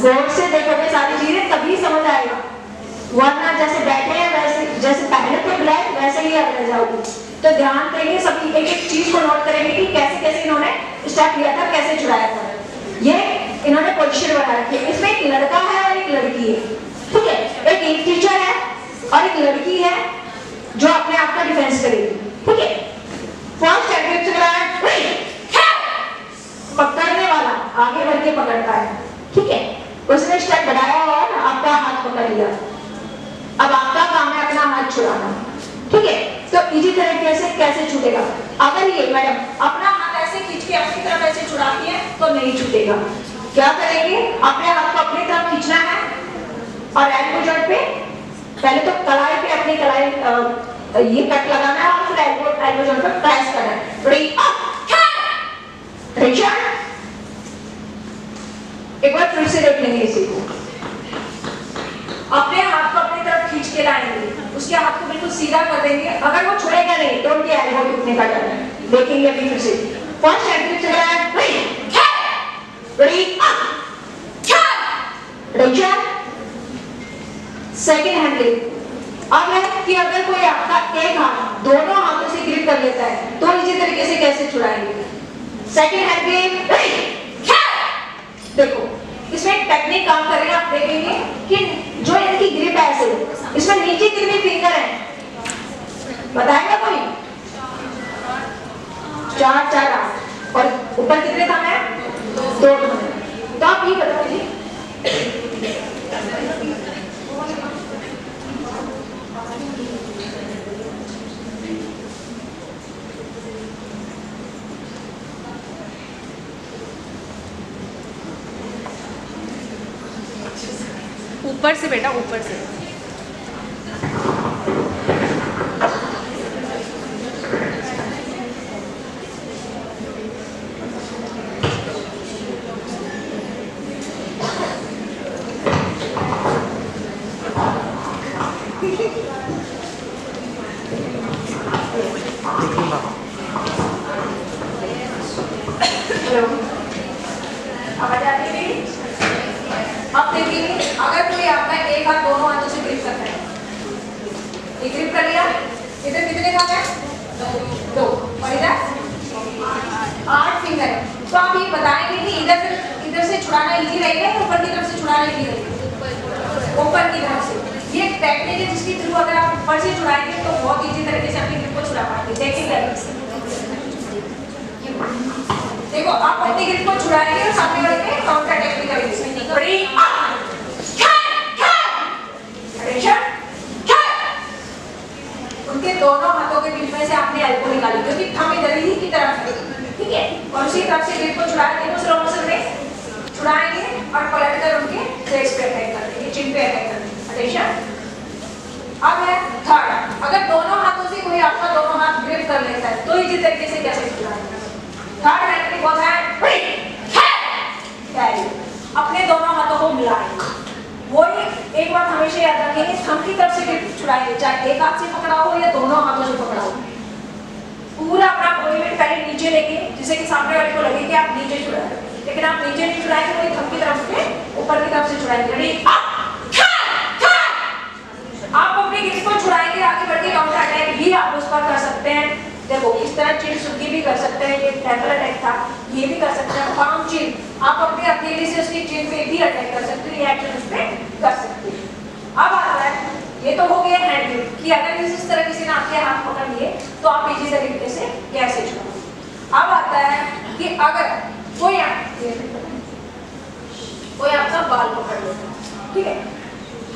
गौर से देखोगे सारी चीजें तभी समझ आएगा, वरना जैसे बैठे हैं वैसे, जैसे पहले तो ब्लैक वैसे ही आप रह जाओगे। तो ध्यान देंगे, सभी एक एक चीज को नोट करेंगे कि कैसे कैसे इन्होंने स्टेप लिया था, कैसे छुड़ाया था। ये इन्होंने पोजीशन बना रखी है, इसमें एक लड़का है और एक लड़की है, ठीक है? एक टीचर है और एक लड़की है जो अपने आप का डिफेंस करेगी, ठीक है? फर्स्ट पकड़ने वाला आगे बढ़ के पकड़ता है, ठीक है? उसने स्टेप बढ़ाया और आपका हाथ पकड़ लिया, अब आपका काम है अपना हाथ छुड़ाना, ठीक है? तो इसी तरीके से कैसे छूटेगा? अगर ये मैडम अपना हाथ ऐसे खींच के अपनी तरफ ऐसे छुड़ाती है तो नहीं छूटेगा। क्या करेंगे? अपने हाथ को अपनी तरफ खींचना है और एल्बो जॉइंट पे पहले तो कलाई पे अपनी कलाई ये कट लगाना है और फिर एल्बो जॉइंट पे प्रेस करना है। रेडी अप, एक बार फिर से देख लेंगे इसी को। अपने हाथ को अपनी तरफ खींच के लाएंगे, उसके हाथ को बिल्कुल सीधा कर देंगे, अगर वो छुड़ेगा नहीं तो उनके एल्बो टूटने का डर है। देखेंगे अभी फिर से। फर्स्ट हैंड से लगाया, ready up, attention, second hand grip. अब है कि अगर कोई आपका एक हाथ दोनों हाथों से ग्रिप कर लेता है तो इसी तरीके से कैसे छुड़ाएंगे? सेकंड हैंड ग्रिप, देखो इसमें टेक्निक काम करेगा, आप देखेंगे कि जो इनकी ग्रिप है ऐसे, इसमें नीचे कितनी फिंगर है बताएगा कोई? 4 4 8 और ऊपर कितने थंब है? 2 थंब। तो आप ये बताइए ऊपर से बेटा, ऊपर से। हेलो, आवाज आ रही है? अब देखिए अगर कोई आपका एक हाथ दोनों हाथों से ग्रिप करता है, ये ग्रिप कर लिया, इधर कितने थंब है? 2 और इधर 8 फिंगर है। तो आप ये बताएंगे कि इधर से छुड़ाना इजी रहेगा या ऊपर की तरफ से छुड़ाना इजी रहेगा? ऊपर की तरफ से। ये टेक्निक है जिसके थ्रू अगर आप ऊपर से छुड़ाएंगे तो बहुत इजी तरीके से अपनी ग्रिप को छुड़ा पाएंगे। देखेंगे देखो, आप अपनी ग्रिप को छुड़ाएंगे और सामने वाले पे काउंटर अटैक भी करेंगे। रेडी अप, उनके दोनों हाथों के बीच में से आपने एल्बो निकाली क्योंकि थंब इधर ही की तरफ है, ठीक है? और उसी तरफ से ग्रिप को छुड़ाएंगे, स्लो मोशन में छुड़ाएंगे और पलट कर उनके फेस पे अटैक कर देंगे, चिन पे अटैक कर देंगे। अटेंशन। अब है थर्ड, अगर दोनों हाथों से कोई आपका दोनों हाथ ग्रिप कर लेता है तो इसी तरीके से कैसे छुड़ाएंगे? थर्ड टेक्निक होता है अपने दोनों हाथों को मिलाएं। वो एक बात हमेशा याद रखेंगे, थंब की तरफ से ग्रिप छुड़ाएंगे, चाहे एक हाथ से पकड़ा हो या दोनों हाथों से पकड़ा हो। पूरा अपना बॉडी वेट पहले नीचे लेके, जिससे कि सामने वाले को लगे कि आप नीचे छुड़ा रहे हैं, लेकिन आप नीचे नहीं छुड़ाएंगे, कोई थम की तरफ से ऊपर की तरफ से छुड़ाएंगे। रेडी, आप अपने ग्रिप को छुड़ाएंगे, आगे बढ़ के काउंटर अटैक भी आप उस पर कर सकते हैं। देखो इस तरह चिन सुर्गी भी कर सकते हैं, ये ट्रैंगल अटैक था, ये भी कर सकते हैं। पाम चिन, आप अपने अकेले से उसकी चिन पे भी अटैक कर सकते हैं, रिएक्शन उस पे कर सकते हैं। अब आता है, ये तो हो गया हैंड ग्रिप कि अगर इस तरह किसी ने आपके हाथ पकड़ लिए तो आप इजी तरीके से कैसे छुड़ाओ। अब आता है कि अगर कोई आपका बाल पकड़ लेता है, ठीक है,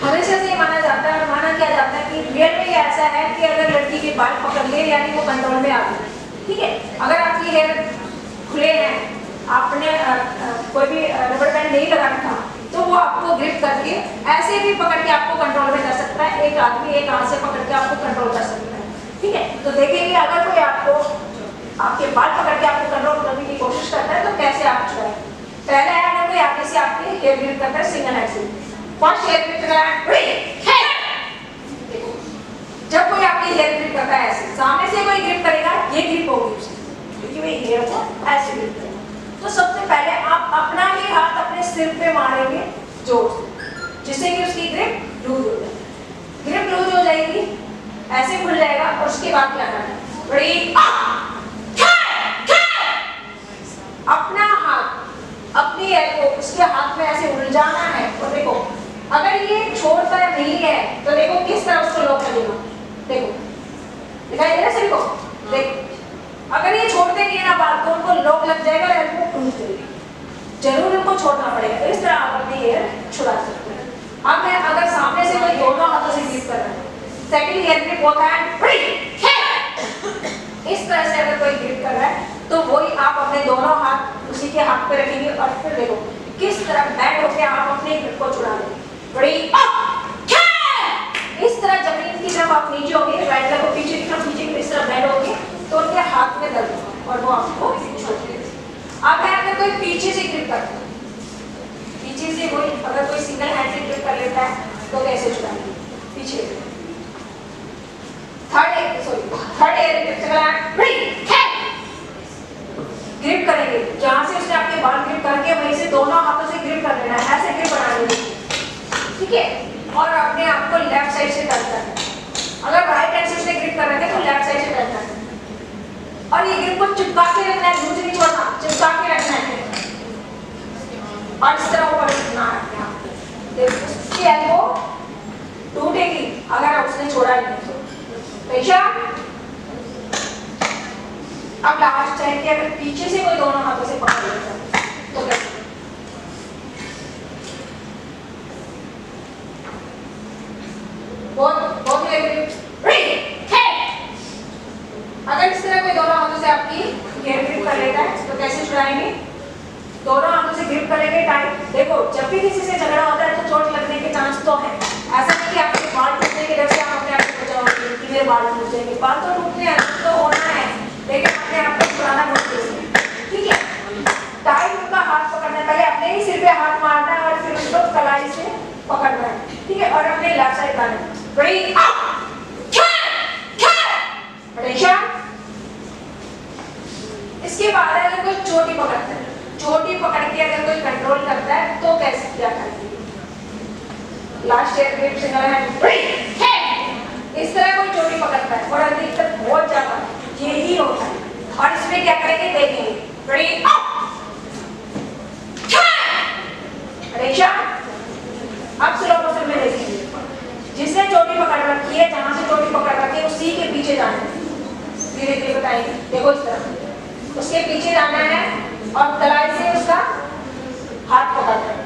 हमेशा से ये माना जाता है और माना क्या जाता है कि रियल में ऐसा है कि अगर लड़की के बाल पकड़ ले यानी वो कंट्रोल में आ गई, ठीक है। अगर आपकी हेयर खुले हैं, आपने कोई भी रबर बैंड नहीं लगाना था, तो वो आपको ग्रिप करके ऐसे भी पकड़ के आपको कंट्रोल में कर सकता है। एक आदमी एक हाथ से पकड़ के आपको कंट्रोल कर सकता है, ठीक है। तो देखेंगे अगर कोई आपको आपके बाल पकड़ के आपको कंट्रोल करने की कोशिश करता है तो कैसे आप छुड़ाएं। पहला है, अगर कोई आगे से आपके हेयर ग्रिप करता है सिंगल हैंड से, फर्स्ट हेयर ग्रिप करना है, जब कोई आपकी हेयर ग्रिप करता है ऐसे, सामने से कोई ग्रिप करेगा, ये ग्रिप होगी उसकी, क्योंकि वो हेयर को ऐसे ग्रिप करेगा। तो सबसे पहले आप अपना ही हाथ अपने सिर पे मारेंगे जोर से, जिससे कि उसकी ग्रिप लूज हो जाएगी। ग्रिप लूज हो जाएगी, ऐसे खुल जाएगा, और उसके बाद क्या करना है, अपना हाथ अपनी एल्बो उसके हाथ में ऐसे उलझाना है। और देखो अगर ये छोड़ता नहीं है तो देखो किस तरह उसको लॉक लगेगा, देखो दिखाई दे रहा है सभी को, देखो अगर ये छोड़ते नहीं है ना बाल तो उनको लॉक लग जाएगा और एल्बो टूट जाएगी, जरूर उनको छोड़ना पड़ेगा। इस तरह आप अपनी हेयर छुड़ा सकते हैं। अब मैं अगर सामने से कोई दोनों हाथों से ग्रिप कर रहा है, सेकंड हेयर ग्रिप होता है इस तरह से, अगर कोई ग्रिप कर रहा है तो वही आप अपने दोनों हाथ उसी के हाथ पे रखेंगे और फिर देखो किस तरह बैंड होकर आप अपने ग्रिप को छुड़ा लेंगे। इस तरह जमीन की तरफ आप नीचे होंगे, राइट लेग को पीछे की तरफ नीचे इस तरह बैंड होंगे तो उनके हाथ में दर्द होगा और वो आपको छोड़ देंगे। अब है अगर कोई पीछे से ग्रिप करता है, पीछे से कोई अगर कोई सिंगल हैंड से ग्रिप कर लेता है तो कैसे छुड़ाएंगे, पीछे थर्ड एयर ग्रिप करेंगे, जहां से उसने आपके बाल ग्रिप करके वहीं से दोनों हाथों से ग्रिप कर लेना है, ऐसे ग्रिप बना लेंगे, ठीक है। और अपने आप को लेफ्ट साइड से टच करना है। अगर राइट हैंड से उसने ग्रिप कर रखे तो लेफ्ट साइड से टच करना है और ये ग्रिप को चिपका के रखना है, लूज नहीं छोड़ना, चिपका के रखना है और इस तरह ऊपर रखना है। देखो उसकी एल्बो टूटेगी अगर उसने छोड़ा नहीं तो। अब लास्ट है कि अगर पीछे से कोई दोनों हाथों से पकड़ लेता है तो कैसे, बहुत अगर इस तरह कोई दोनों हाथों से आपकी हेयर ग्रिप कर लेता है तो कैसे छुड़ाएंगे, दोनों हाथों से ग्रिप करेंगे टाइट। देखो जब भी किसी से झगड़ा होता है तो चोट लगने के चांस तो है, ऐसा नहीं कि आपके बाल टूटने के डर से आप अपने आप को बचाओगे कि मेरे बाल टूट जाएंगे, बाल तो टूटने हैं तो होना है, लेकिन अपने आप को छुड़ाना बहुत जरूरी है, ठीक है। टाइट उनका हाथ पकड़ना है, पहले अपने ही सिर पे हाथ मारना है और फिर उसको कलाई से पकड़ना है, ठीक है। और अपने लेफ्ट साइड करना है, इसके बाद अगर कोई चोटी पकड़ता है, चोटी पकड़ के अगर कोई कंट्रोल करता है तो कैसे क्या करेंगे, last year grip single hand इस तरह कोई चोटी पकड़ता है और अधिकतर बहुत ज्यादा यही होता है। और इसमें क्या करेंगे देखेंगे, अब स्लो मोशन में देखेंगे, जिसने चोटी पकड़ रखी है, जहां से चोटी पकड़ रखी है उसी के पीछे जाना है, धीरे धीरे बताएंगे। देखो इस तरह उसके पीछे जाना है और कलाई से उसका हाथ पकड़ना है,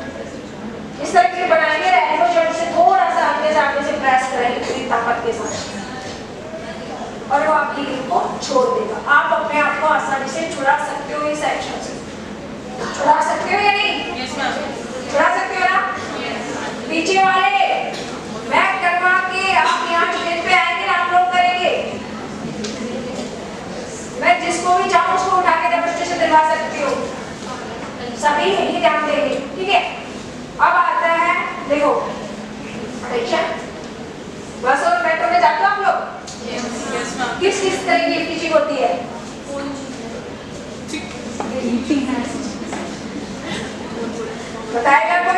इस तरह के बनाएंगे। एल्बो जॉइंट से थोड़ा सा हल्के से आगे से प्रेस करेंगे पूरी ताकत के साथ और वो आपकी ग्रिप को छोड़ देगा। आप अपने आप को आसानी से छुड़ा सकते हो, इस एक्शन से छुड़ा सकते हो या नहीं, छुड़ा सकते हो ना। पीछे वाले मैं करवा के आप यहाँ स्टेज पे आएंगे ना, आप लोग करेंगे, मैं जिसको भी चाहूँ उसको उठा के जबरदस्ती से दिलवा सकती हूँ, सभी यही ध्यान देंगे, ठीक है। अब आता है देखो बस और मेट्रो में जाते हो आप लोग, किस किस तरह की टीचिंग होती है,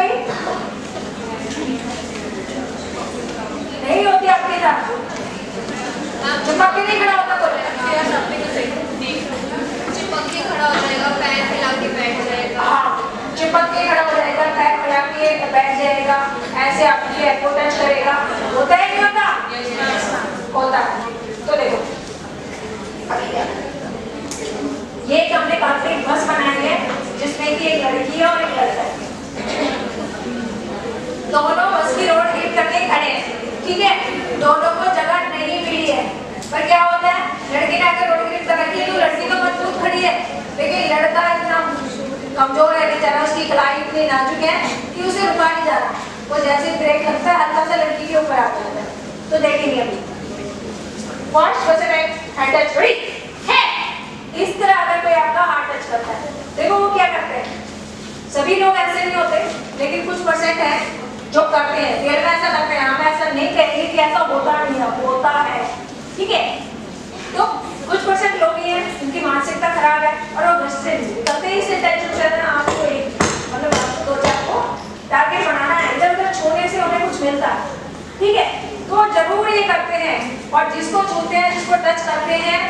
कभी नहीं होती आपके साथ? चिपक के नहीं खड़ा होता कोई? चिपक के खड़ा हो जाएगा, पैर फैला के बैठ जाएगा। हाँ, चिपक के खड़ा हो जाएगा, पैर फैला के बैठ जाएगा, ऐसे आपकी लेग को टच करेगा। होता है नहीं होता? होता है। तो देखो अभी क्या ये एक हमने कंक्रीट बस बनाई है जिसमें कि एक लड़की है और एक लड़का है। दोनों बस की रोड हिट करके खड़े हैं, ठीक है? दोनों को जगह नहीं मिली है, पर क्या होता है, लड़के ने अगर रोड हिट कर रखी है तो लड़की तो मजबूत खड़ी है, लेकिन लड़का इतना कमजोर है बेचारा, उसकी कलाई इतनी नाजुक है कि उसे रुका नहीं जा रहा। वो जैसे ब्रेक लगता है हल्का सा लड़की के ऊपर आ जाता है। तो देखेंगे अभी फर्स्ट पर्सन हैंड टच है। इस तरह अगर कोई आपका हाथ टच करता है, देखो वो क्या करते हैं। सभी लोग ऐसे नहीं होते, लेकिन कुछ परसेंट है जो करते हैं, रियल में ऐसा करते हैं। हम ऐसा नहीं कहेंगे कि ऐसा होता नहीं है, होता है, ठीक है? तो कुछ परसेंट लोग ही हैं उनकी मानसिकता खराब है और वो घर से निकलते ही से टेंशन से ना आपको एक मतलब आपको दो चार को टारगेट बनाना है, इधर उधर छोड़ने से उन्हें कुछ मिलता है, ठीक है? तो जरूर ये करते हैं और जिसको छूते हैं, जिसको टच करते हैं,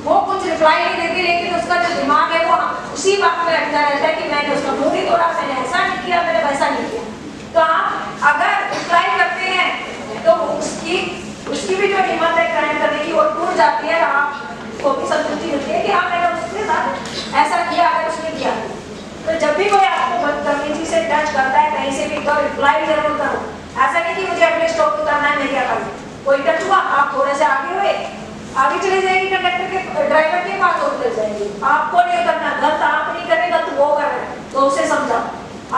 वो कुछ रिप्लाई नहीं देती, लेकिन उसका जो दिमाग है वो उसी बात में अटका रहता है कि मैंने उसका मुंह नहीं तोड़ा, मैंने ऐसा नहीं किया, मैंने वैसा नहीं किया। तो आप अगर रिप्लाई करते हैं तो उसकी भी जो हिम्मत है क्राइम करने की वो टूट जाती है, आपको भी संतुष्टि मिलती है कि हाँ मैंने उसके साथ ऐसा किया अगर उसने किया। तो जब भी कोई आपको बदतमीजी से टच करता है कहीं से भी, तो रिप्लाई जरूर करो। ऐसा नहीं कि मुझे अगले स्टॉप उतरना है, मैं क्या करूँ? कोई टच हुआ, आप थोड़े से आगे हुए, आगे चले जाएंगे, कंडक्टर के ड्राइवर के पास और उतर जाएंगे। आपको नहीं उतरना, गलत आप नहीं करें, गलत वो कर रहे हैं, तो उसे समझाओ।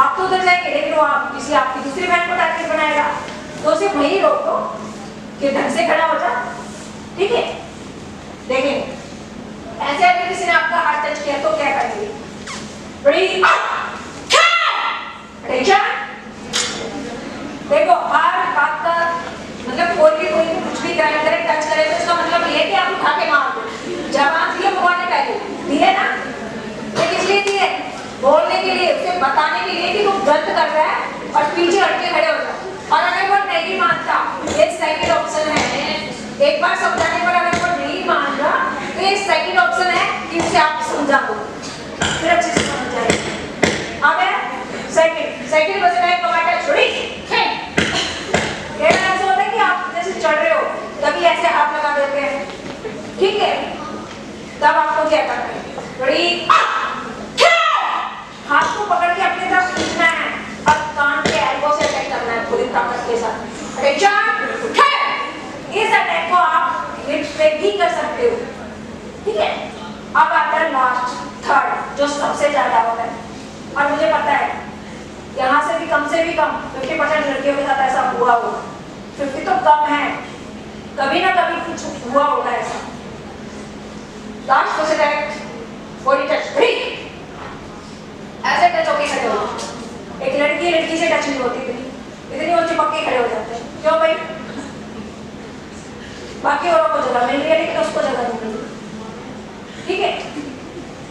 आप तो उधर जाएंगे, लेकिन वो आप किसी आपकी दूसरी बहन को टारगेट बनाएगा, तो उसे वही रोको कि ढंग से खड़ा हो जा, ठीक है? देखेंगे ऐसे अगर किसी ने आपका हाथ टच किया तो क्या करेंगे? देखो हर बात का मतलब कोई कुछ भी क्राइम करे, टच करे, तो इसका मतलब ये कि आप उठा के मार दो। जवाब दिए भगवान ने पहले दिए ना, ये किस लिए दिए? बोलने के लिए, उसे बताने के लिए कि वो गलत कर रहा है और पीछे हट के खड़े हो जाओ। और अगर वो नहीं मानता, ये सेकंड ऑप्शन है, एक बार समझाने पर अगर वो नहीं मान रहा तो ये सेकंड ऑप्शन है कि उसे आप समझा दो, फिर अच्छे से समझ जाएगी। अब है सेकंड क्वेश्चन है कमांडर छोड़ी। ये ऐसा होता है कि आप जैसे चढ़ रहे हो तभी ऐसे हाथ लगा देते हैं, ठीक है? तब आपको क्या करना है? बड़ी हाथ को पकड़ के अपनी तरफ खींचना है और कान के एल्बो से अटैक करना है पूरी ताकत के साथ। अटेंशन, इस अटैक को आप हिप्स पे भी कर सकते हो, ठीक है? अब आता है लास्ट थर्ड, जो सबसे ज्यादा होता है। और मुझे पता है यहाँ से भी कम 50% लड़कियों के साथ ऐसा हुआ होगा। 50 तो कम है, कभी ना कभी कुछ हुआ होगा ऐसा। लास्ट क्वेश्चन है बॉडी टच। ऐसे टच होके खड़े हो, एक लड़की से टच नहीं होती, इतनी वो चिपक के खड़े हो जाते हैं। क्यों भाई? बाकी औरों को जगह मिल रही है लेकिन उसको जगह नहीं मिल रही, ठीक है?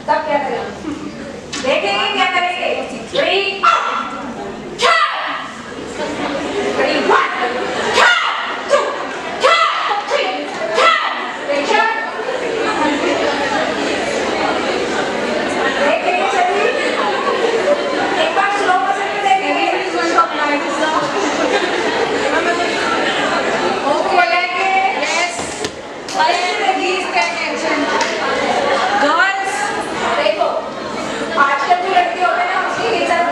तब क्या करेंगे? देखेंगे क्या करेंगे। आजकल जो लड़के होते हैं ना उसकी हिजरत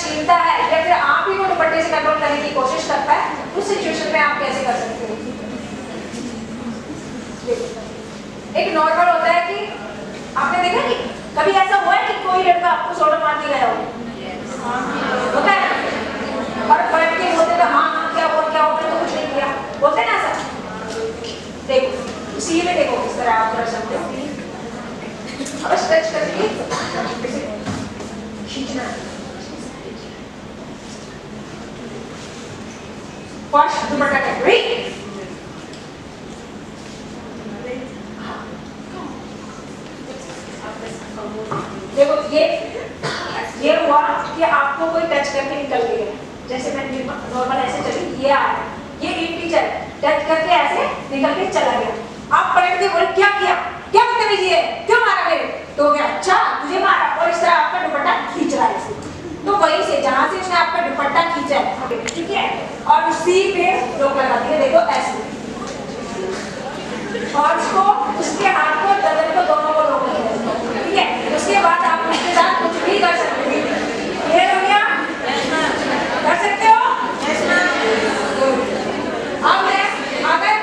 छीनता है या फिर आप ही को दुपट्टे से कंट्रोल करने की कोशिश करता है, उस सिचुएशन में आप कैसे कर सकते हो? एक नॉर्मल होता है कि आपने देखा कि कभी ऐसा हुआ है कि कोई लड़का आपको शोल्डर मार के गया हो? होता है और बैठ के बोलते थे हाँ हाँ क्या हुआ तो कुछ नहीं किया, बोलते ना ऐसा? देखो इसी में देखो किस तरह आप कर सकते हो। अब स्ट्रेच करके खींचना। फर्स्ट दुपट्टा टेक, देखो ये हुआ कि आपको कोई टच करके निकल गया, जैसे मैं नॉर्मल ऐसे चली, ये आया, ये टीचर टच करके ऐसे निकल के चला गया। आप पलट के बोले क्या किया, क्या बदतमीजी है, क्यों मारा मेरे? तो क्या अच्छा तुझे मारा, और इस तरह आपका दुपट्टा खींच रहा है। तो वहीं से जहां से उसने आपका दुपट्टा खींचा है, ठीक है, और उसी पे रोक लगा दी है, देखो ऐसे, और उसको उसके हाथ को दर्द को दोनों को रोक लिया, ठीक है। उसके बाद आप उसके साथ कुछ भी कर सकते हो। ये हो गया, कर सकते हो। अब मैं अगर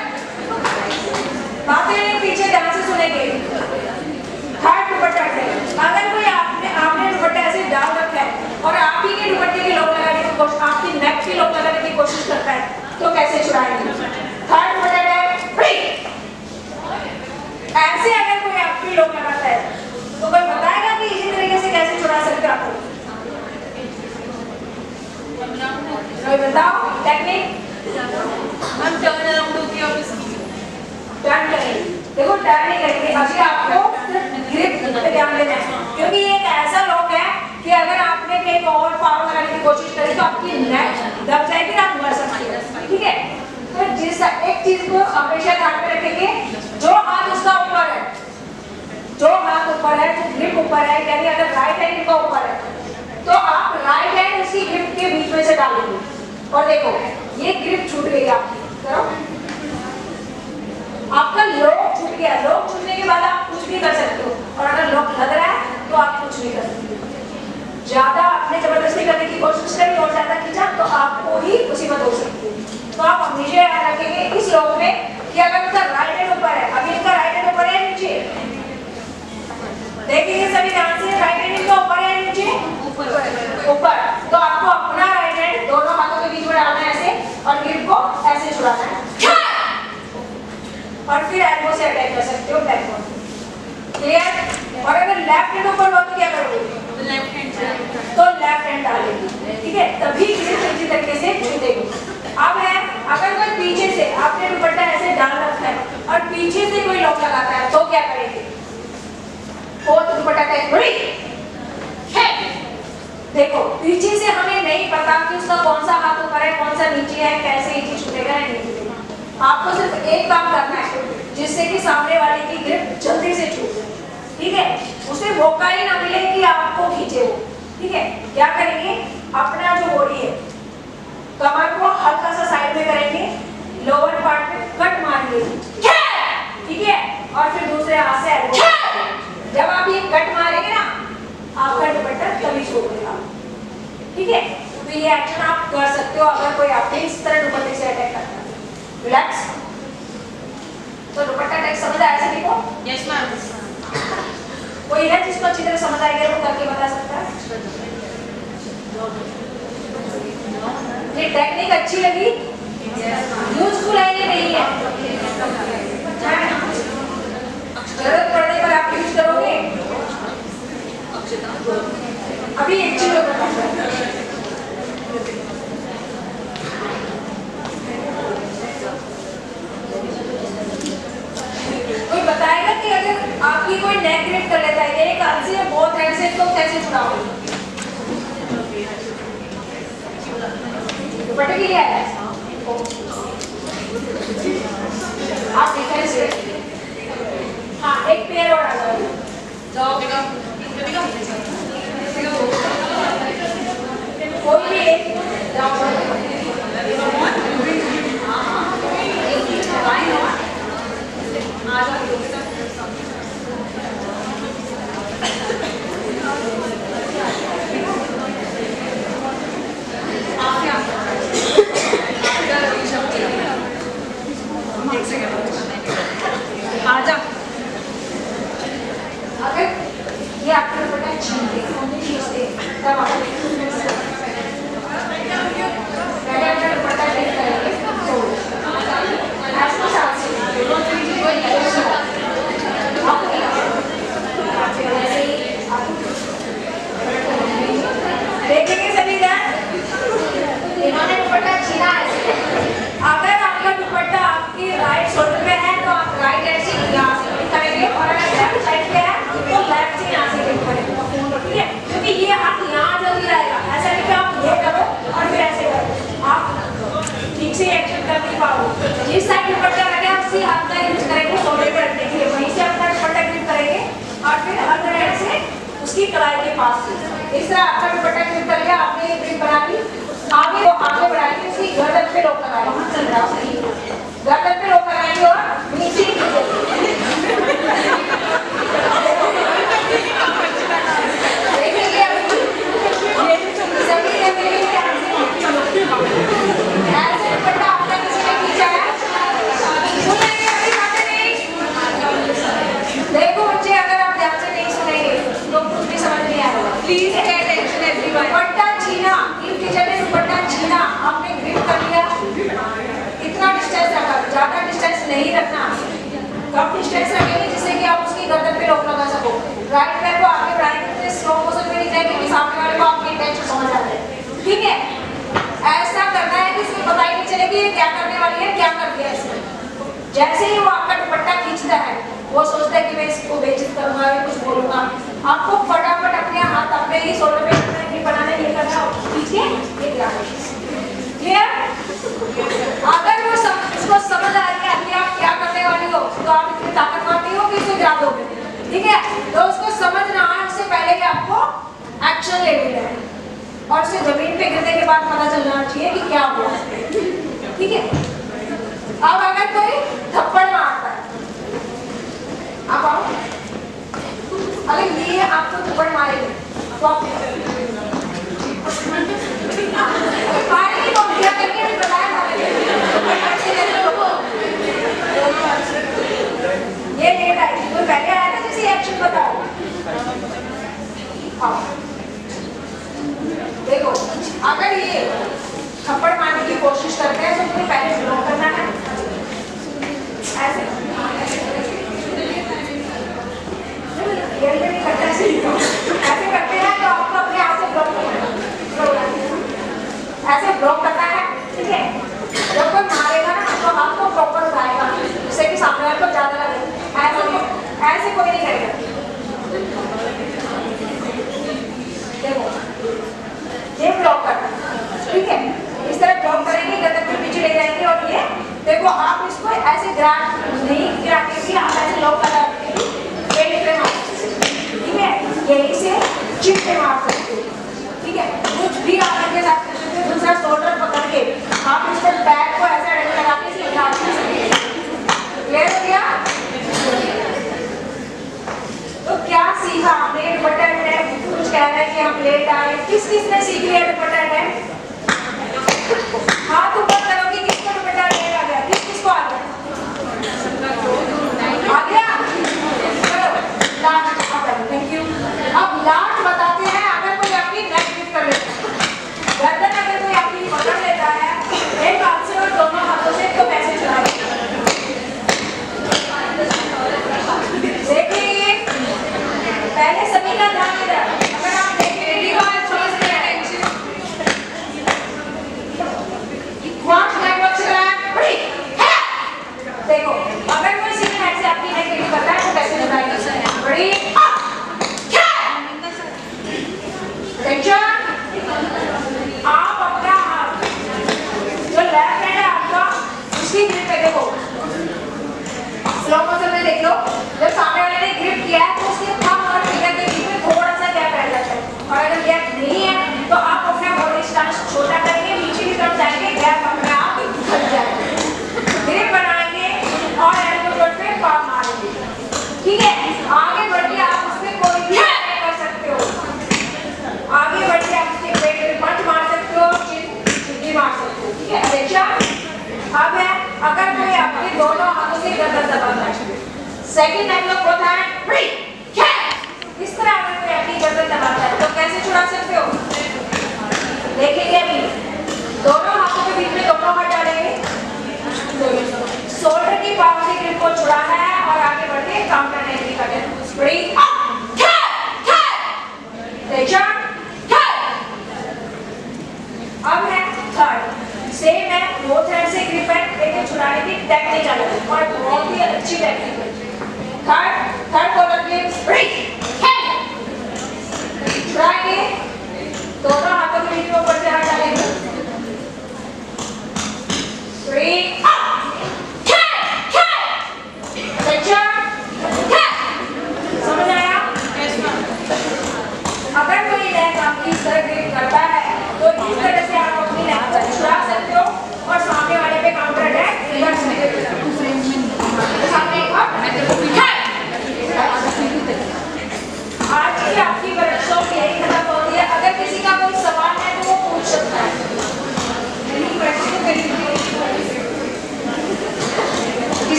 बातें पीछे ध्यान से सुनेंगे, थर्ड दुपट्टा है, अगर कोई आपने दुपट्टा ऐसे डाल रखा है और आप ही के दुपट्टे के लोग लगाने की कोशिश, आपकी नेक के लोग लगाने की कोशिश करता है, तो कैसे छुड़ाएंगे? थर्ड दुपट्टा है फ्री। ऐसे अगर कोई आपके लोग लगाता है तो कोई बताएगा कि इसी तरीके से कैसे छुड़ा सकते हो आपको? कोई बताओ टेक्निक? हम टर्न अराउंड होके और इसकी टर्न करेंगे, देखो टर्न नहीं करेंगे, अभी आपको ग्रिप पे ध्यान देना है, क्योंकि ये एक ऐसा लॉक है कि अगर आपने कहीं और पावर लगाने की कोशिश करी तो आपकी नेक दब जाएगी, आप मर सकते हो, ठीक है। तो जिस एक चीज को हमेशा ध्यान में रखेंगे, जो हाथ उसका ऊपर है, जो हाथ ऊपर है, जो ग्रिप ऊपर है, यानी अगर राइट हैंड का ऊपर है तो आप राइट हैंड उसकी ग्रिप के बीच में से डालेंगे, और देखो ये ग्रिप छूट गई आपकी, करो, आपका लॉक छूट गया। लॉक छूटने के बाद आप कुछ भी कर सकते हो, और अगर लॉक लग रहा है तो आप कुछ नहीं कर सकते। ज्यादा आपने जबरदस्ती करने की कोशिश करी और ज्यादा खींचा तो आपको ही मुसीबत हो सकती है। तो आप हमेशा याद रखेंगे इस लॉक में कि अगर उसका राइट हैंड ऊपर है, अभी इसका राइट हैंड ऊपर है नीचे, देखिए सभी ध्यान से, राइट हैंड इसका ऊपर है नीचे, ऊपर, तो आपको अपना राइट हैंड दोनों हाथों के बीच में डालना है ऐसे, और ग्रिप को ऐसे छुड़ाना है, और फिर एल्बो से अटैक कर सकते हो बैक को, क्लियर। और अगर लेफ्ट हैंड ऊपर हो तो क्या करोगे? लेफ्ट हैंड तो लेफ्ट हैंड डालेंगे, ठीक है, तभी ग्रिप इसी तरीके से छूटेगी। अब है अगर कोई पीछे से, आपने दुपट्टा ऐसे डाल रखा है और पीछे से कोई लॉक लगाता है तो क्या करेंगे? फोर्थ दुपट्टा टाइप है, देखो पीछे से हमें नहीं पता कि उसका कौन सा हाथ ऊपर है कौन सा नीचे है, कैसे ये छूटेगा या नहीं छूटेगा। आपको सिर्फ एक काम करना है जिससे कि सामने वाले की ग्रिप जल्दी से छूट जाए, ठीक है, उसे मौका ही ना मिले कि आपको खींचे वो, ठीक है। क्या करेंगे? अपना जो बॉडी है, कमर को हल्का सा साइड में करेंगे, लोअर पार्ट में कट मारेंगे, ठीक है, और फिर दूसरे हाथ से एल्बो। जब आप ये कट मारेंगे ना, आपका दुपट्टा तभी छोड़ेगा, ठीक है। तो ये एक्शन आप कर सकते हो अगर कोई आपके इस तरह दुपट्टे से अटैक करता है। रिलैक्स। तो दुपट्टा अटैक समझ आया सभी को? Yes ma'am. कोई है जिसको अच्छी तरह समझ आएगा वो करके बता सकता है? ये टेक्निक अच्छी लगी? यूजफुल है या नहीं है? जरूरत पड़ने पर आप यूज करोगे? अभी एक चीज कोई बताएगा कि अगर आपकी कोई नेक ग्रिप कर लेता है एक हाथ से बहुत हैंड से, तो कैसे छुड़ाओगे? दुपट्टे के लिए आया है आप डिफेंस से, हाँ एक पेयर और आ जाओ, कोई भी एक छीनते खींचते तब आप पहले अपना दुपट्टा टेक करेंगे तो ऐसे साथ से देखेंगे सभी ध्यान, इन्होंने दुपट्टा छीना ऐसे। अगर आपका दुपट्टा आपकी राइट शोल्डर पे है तो आप राइट हैंड से यहाँ से करेंगे और अगर लेफ्ट साइड पे है तो लेफ्ट से यहाँ से लिफ्ट करेंगे, ठीक है? क्योंकि ये हाथ यहाँ जल्दी आएगा, ऐसा नहीं कि आप ये करो और फिर ऐसे करो, आप ठीक से एक्शन कर नहीं पाओगे। जिस साइड दुपट्टा रखे आप उसी हाथ का यूज करेंगे शोल्डर पे रखने के लिए, वहीं से अपना दुपट्टा ग्रिप करेंगे और फिर अदर हैंड से उसकी कलाई के पास से इस तरह आपका दुपट्टा ग्रिप कर लिया, आपने ये ग्रिप बना ली। आगे वो आगे बढ़ाएंगे, उसकी गर्दन पे रोक लगाएंगे, वहाँ चल रहा है सही, गर्दन पे रोक लगाएंगे और नीचे देखिए सभी ने मेरे ऐसे दुपट्टा आपने किसी ने खींचा है, सुनेंगे अभी बातें नहीं। देखो बच्चे, अगर आप ध्यान से नहीं सुनेंगे तो कुछ भी समझ नहीं आएगा। Please pay attention everyone. दुपट्टा छीना, इन टीचर ने दुपट्टा छीना, आपने ग्रिप कर लिया, इतना डिस्टेंस रखा, ज्यादा डिस्टेंस नहीं रखना, कम डिस्टेंस रखेंगे जिससे कि आप उसकी गर्दन पे रोक लगा सको। राइट पैर को आगे बढ़ाएंगे, स्लो मोशन में नहीं जाएंगे कि सामने वाले को आपकी इंटेंशन समझ आ जाए, ठीक है? ऐसा करना है कि उसको पता ही नहीं चले कि ये क्या करने वाली है, क्या कर दिया इसने। जैसे ही वो आपका दुपट्टा खींचता है वो सोचता है कि मैं इसको बेइज्जत करूंगा या कुछ बोलूंगा, आपको फटाफट अपने हाथ अपने ही शोल्डर पे रखना, बनाने ये करना, खींच के ये गिराना। क्लियर? अगर वो उसको समझ आ गया कि आप क्या करने वाली हो तो आप इतनी ताकतवर नहीं हो कि इसको गिरा दोगे, ठीक है? तो उसको समझना है उससे पहले कि आपको एक्शन ले लेना है और उसे जमीन पे गिरने के बाद पता चलना चाहिए कि क्या हुआ, ठीक है? अब अगर कोई थप्पड़ मारता है, आप आओ, अगर ये आपको थप्पड़ मारेंगे तो आप मारेंगे तो क्या करेंगे बताया ये लेट आएगी, कोई पहले आया था जैसे एक्शन बताओ। देखो अगर ये थप्पड़ मारने की कोशिश करते हैं तो तुम्हें पहले ब्लॉक करना है, ऐसे ऐसे करते हैं तो आपको अपने आप से ब्लॉक करना है, ऐसे ब्लॉक करना है, ठीक है? जब कोई मारेगा ना तो हाथ को प्रॉपर उठाएगा जिससे कि सामने वाले को ज्यादा लगे, ऐसे कोई नहीं करेगा। देखो ये ब्लॉक करना, ठीक है? इस तरह ब्लॉक करेंगे, गर्दन के पीछे ले जाएंगे और ये देखो आप इसको ऐसे ग्राफ नहीं गिरा के भी आप ऐसे लॉक करा पे मार सकते, ठीक है? यही से चिप पे मार सकते हो, ठीक है? कुछ भी आप इनके साथ कर सकते हो, दूसरा शोल्डर पकड़ के आप इस पर बैक को ऐसे अटैच लगा के इसे उठा सकते हो। क्लियर हो गया? तो क्या सीखा आपने? दुपट्टा अटैक कुछ कह रहे हैं कि हम लेट आए, किस ने सीख लिया दुपट्टा अटैक? हाथ ऊपर करो कि किसको दुपट्टा अटैक आ गया, किसको आ गया? आ गया? चलो लास्ट थैंक यू। अब लास्ट बताते हैं, अगर कोई आपकी नेक लिफ्ट कर लेता है, गर्दन अगर कोई आपकी पकड़ लेता है एक हाथ से और दोनों हाथों से तो कैसे चलाएंगे? देखिए पहले सभी का ध्यान इधर, अगर आप देखें देखो अगर कोई सीधे नेक से आपकी नेक लिफ्ट करता है तो कैसे चलाएंगे? बड़ी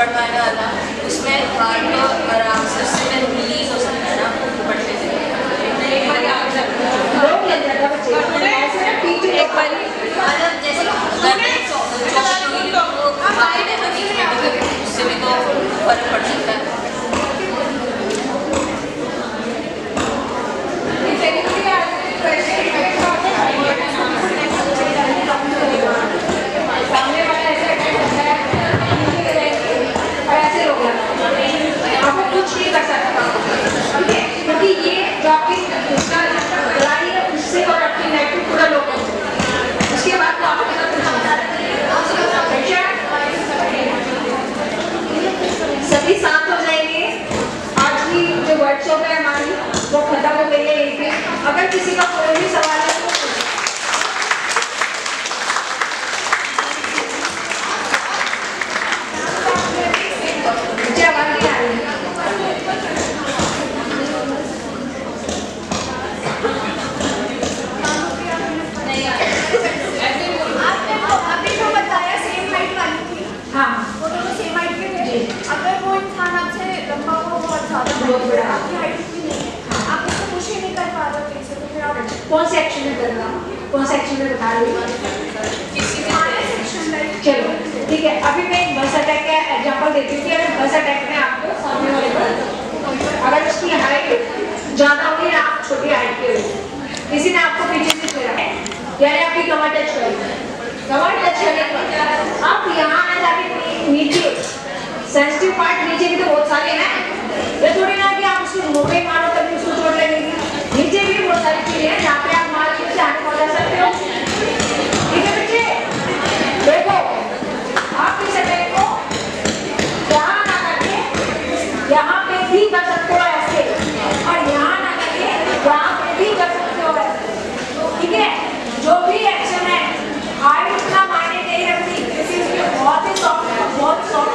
बढ़वाने वाला, उसमें हार्ट को आराम से उससे रिलीज हो सकता है ना दुपट्टे से। लोग लग जाता बच्चे ऐसे ना पीछे एक बार जैसे उससे भी तो फर्क पड़ सकता है। सामने वाला ऐसे अटैक करता है और ऐसे लोग आपको कुछ नहीं कर सकता, ठीक है, क्योंकि ये जो आपकी उसका लड़ाई है उससे और आपकी नेक को पूरा लोग उसके बाद तो आपको पता कुछ सभी शांत हो जाएंगे। आज की जो वर्कशॉप है हमारी वो खत्म हो गई है यहीं पे। अगर किसी का कोई भी सवाल है तो कौन से एक्शन में करना, कौन से एक्शन में बता रही हूँ। चलो ठीक है, अभी मैं एक बस अटैक का एग्जांपल देती हूँ कि अगर बस अटैक में आपको सामने वाले पर अगर उसकी हाइट ज़्यादा होगी या आप छोटी हाइट के हो, किसी ने आपको पीछे से छेड़ा है यानी आपकी कमर टच करी, कमर टच करने पर आप यहाँ ना जाके नीचे सेंसिटिव पार्ट नीचे भी तो बहुत सारे हैं, ये थोड़ी ना कि आप उसको मुंह पे मारो तभी उसको चोट लगेगी। नीचे भी बहुत सारी चीजें हैं जहाँ पे आप मार के उसे हाथ पहुँचा सकते हो, ठीक है बच्चे। देखो आप इस अटैक को यहाँ ना करके यहाँ पे भी कर सकते हो ऐसे, और यहाँ ना करके यहाँ पे भी कर सकते हो ऐसे, ठीक है। जो भी एक्शन है हार्ट इतना मायने नहीं रखती, क्योंकि उसके बहुत ही सॉफ्ट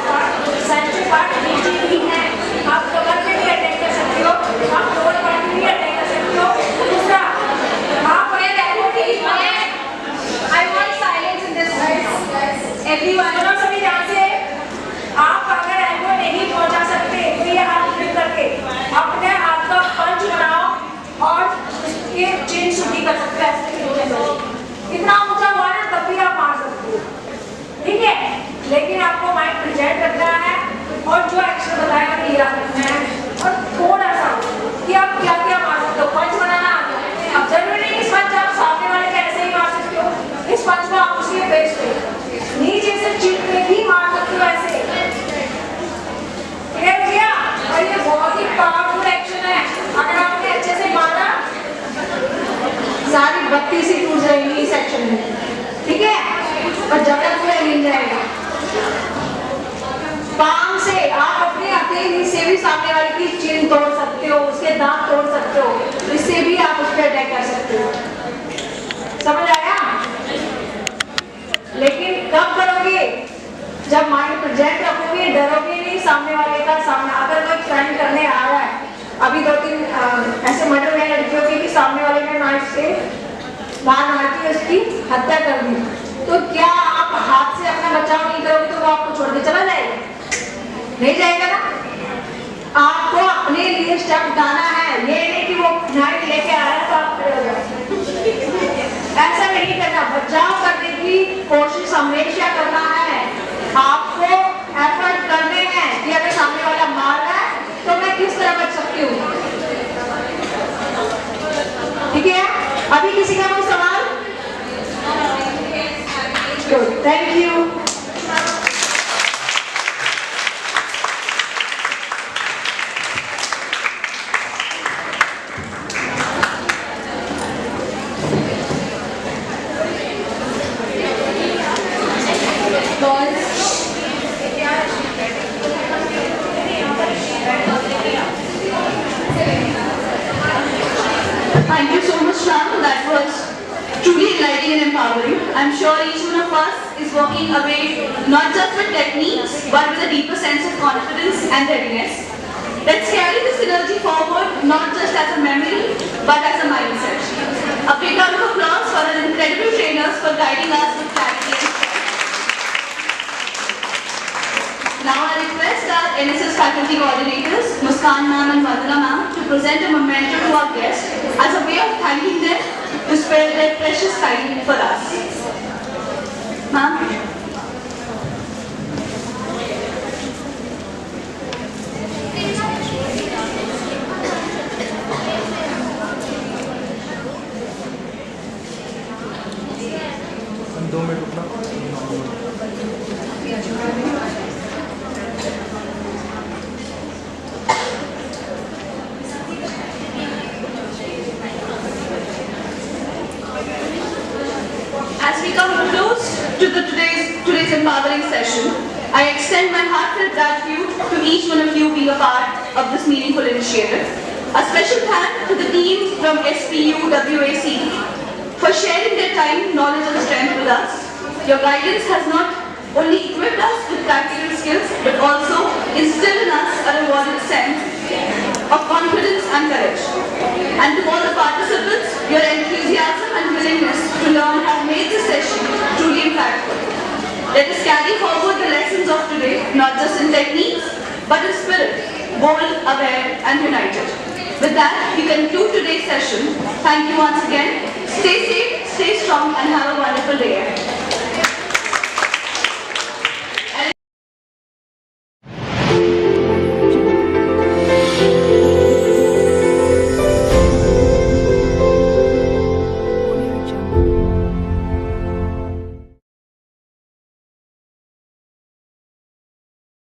पार्ट सेंसिटिव पार्ट नीचे भी है। आप कमर पे भी अटैक कर सकते हो, आप लोअर पार्ट में भी अटैक कर सकते हो। दूसरा आप अगर I want silence in this place. Everyone, सभी ध्यान से, आप अगर एल्बो नहीं पहुंचा सकते तो ये हाथ फ्लिप करके अपने हाथ का पंच बनाओ और उसके चिन शुद्धि कर सकते हो ऐसे। इतना ऊंचा हुआ ना तब भी आप मार सकते हो, ठीक है, लेकिन आपको माइंड प्रेजेंट रखना है और जो एक्शन बताएगा नहीं याद रखना है, और थोड़ा सा कि आप क्या क्या मार सकते हो। पंच बनाना अब जरूरी नहीं इस पंच आप सामने वाले के ऐसे ही मार सकते हो, इस पंच को आप उसके फेस पे नीचे से चिन पे भी मार सकते हो ऐसे, क्लियर हो गया। और ये बहुत ही पावरफुल एक्शन है, अगर आपने अच्छे से मारा सारी बत्ती सी टूट जाएंगी इस एक्शन में, ठीक है, और जगह पूरा हिल जाएगा। पाम से आप अपनी हथेली से भी सामने वाले की चिन तोड़ सकते हो, उसके दांत तोड़ सकते हो, इससे भी आप उस पर अटैक कर सकते हो, समझ आया। लेकिन कब करोगे, जब माइंड प्रेजेंट रखोगे, डरोगे नहीं सामने वाले का सामना। अगर कोई क्राइम करने आ रहा है, अभी 2-3 ऐसे मर्डर हुए लड़कियों के कि सामने वाले ने नाइफ से मार के उसकी हत्या कर दी, तो क्या आप हाथ से अपना बचाव नहीं करोगे तो वो आपको छोड़ के चला जाएगा? नहीं जाएगा ना। आपको अपने लिए स्टेप उठाना है, ये नहीं कि वो नाइफ लेके आया तो आप खड़े हो जाओ, ऐसा नहीं करना। बचाव करने की कोशिश हमेशा करना है, आपको एफर्ट करने हैं कि अगर सामने वाला मार रहा है तो मैं किस तरह बच सकती हूँ, ठीक है। अभी किसी का कोई सवाल? Thank you. Thank you so much, Shyam. That was truly enlightening and empowering. I'm sure each one of us is walking away not just with techniques, but with a deeper sense of confidence and readiness. Let's carry this energy forward, not just as a memory, but as a mindset. A big round of applause for our incredible trainers for guiding us with clarity and strength. Now I request our NSS faculty coordinators, Muskan ma'am and Vandana ma'am, to present a memento to our guests as a way of thanking them to spare their precious time for us. Ma'am. As we come close to today's empowering session, I extend my heartfelt gratitude to each one of you being a part of this meaningful initiative. A special thanks to the team from SPU WAC for sharing their time, knowledge and strength with us. Your guidance has not only equipped us with practical skills but also instilled in us a rewarding sense of confidence and courage. And to all the participants, your enthusiasm and willingness to learn have made this session truly impactful. Let us carry forward the lessons of today, not just in techniques, but in spirit, bold, aware and united. With that, we conclude today's session. Thank you once again. Stay safe, stay strong and have a wonderful day.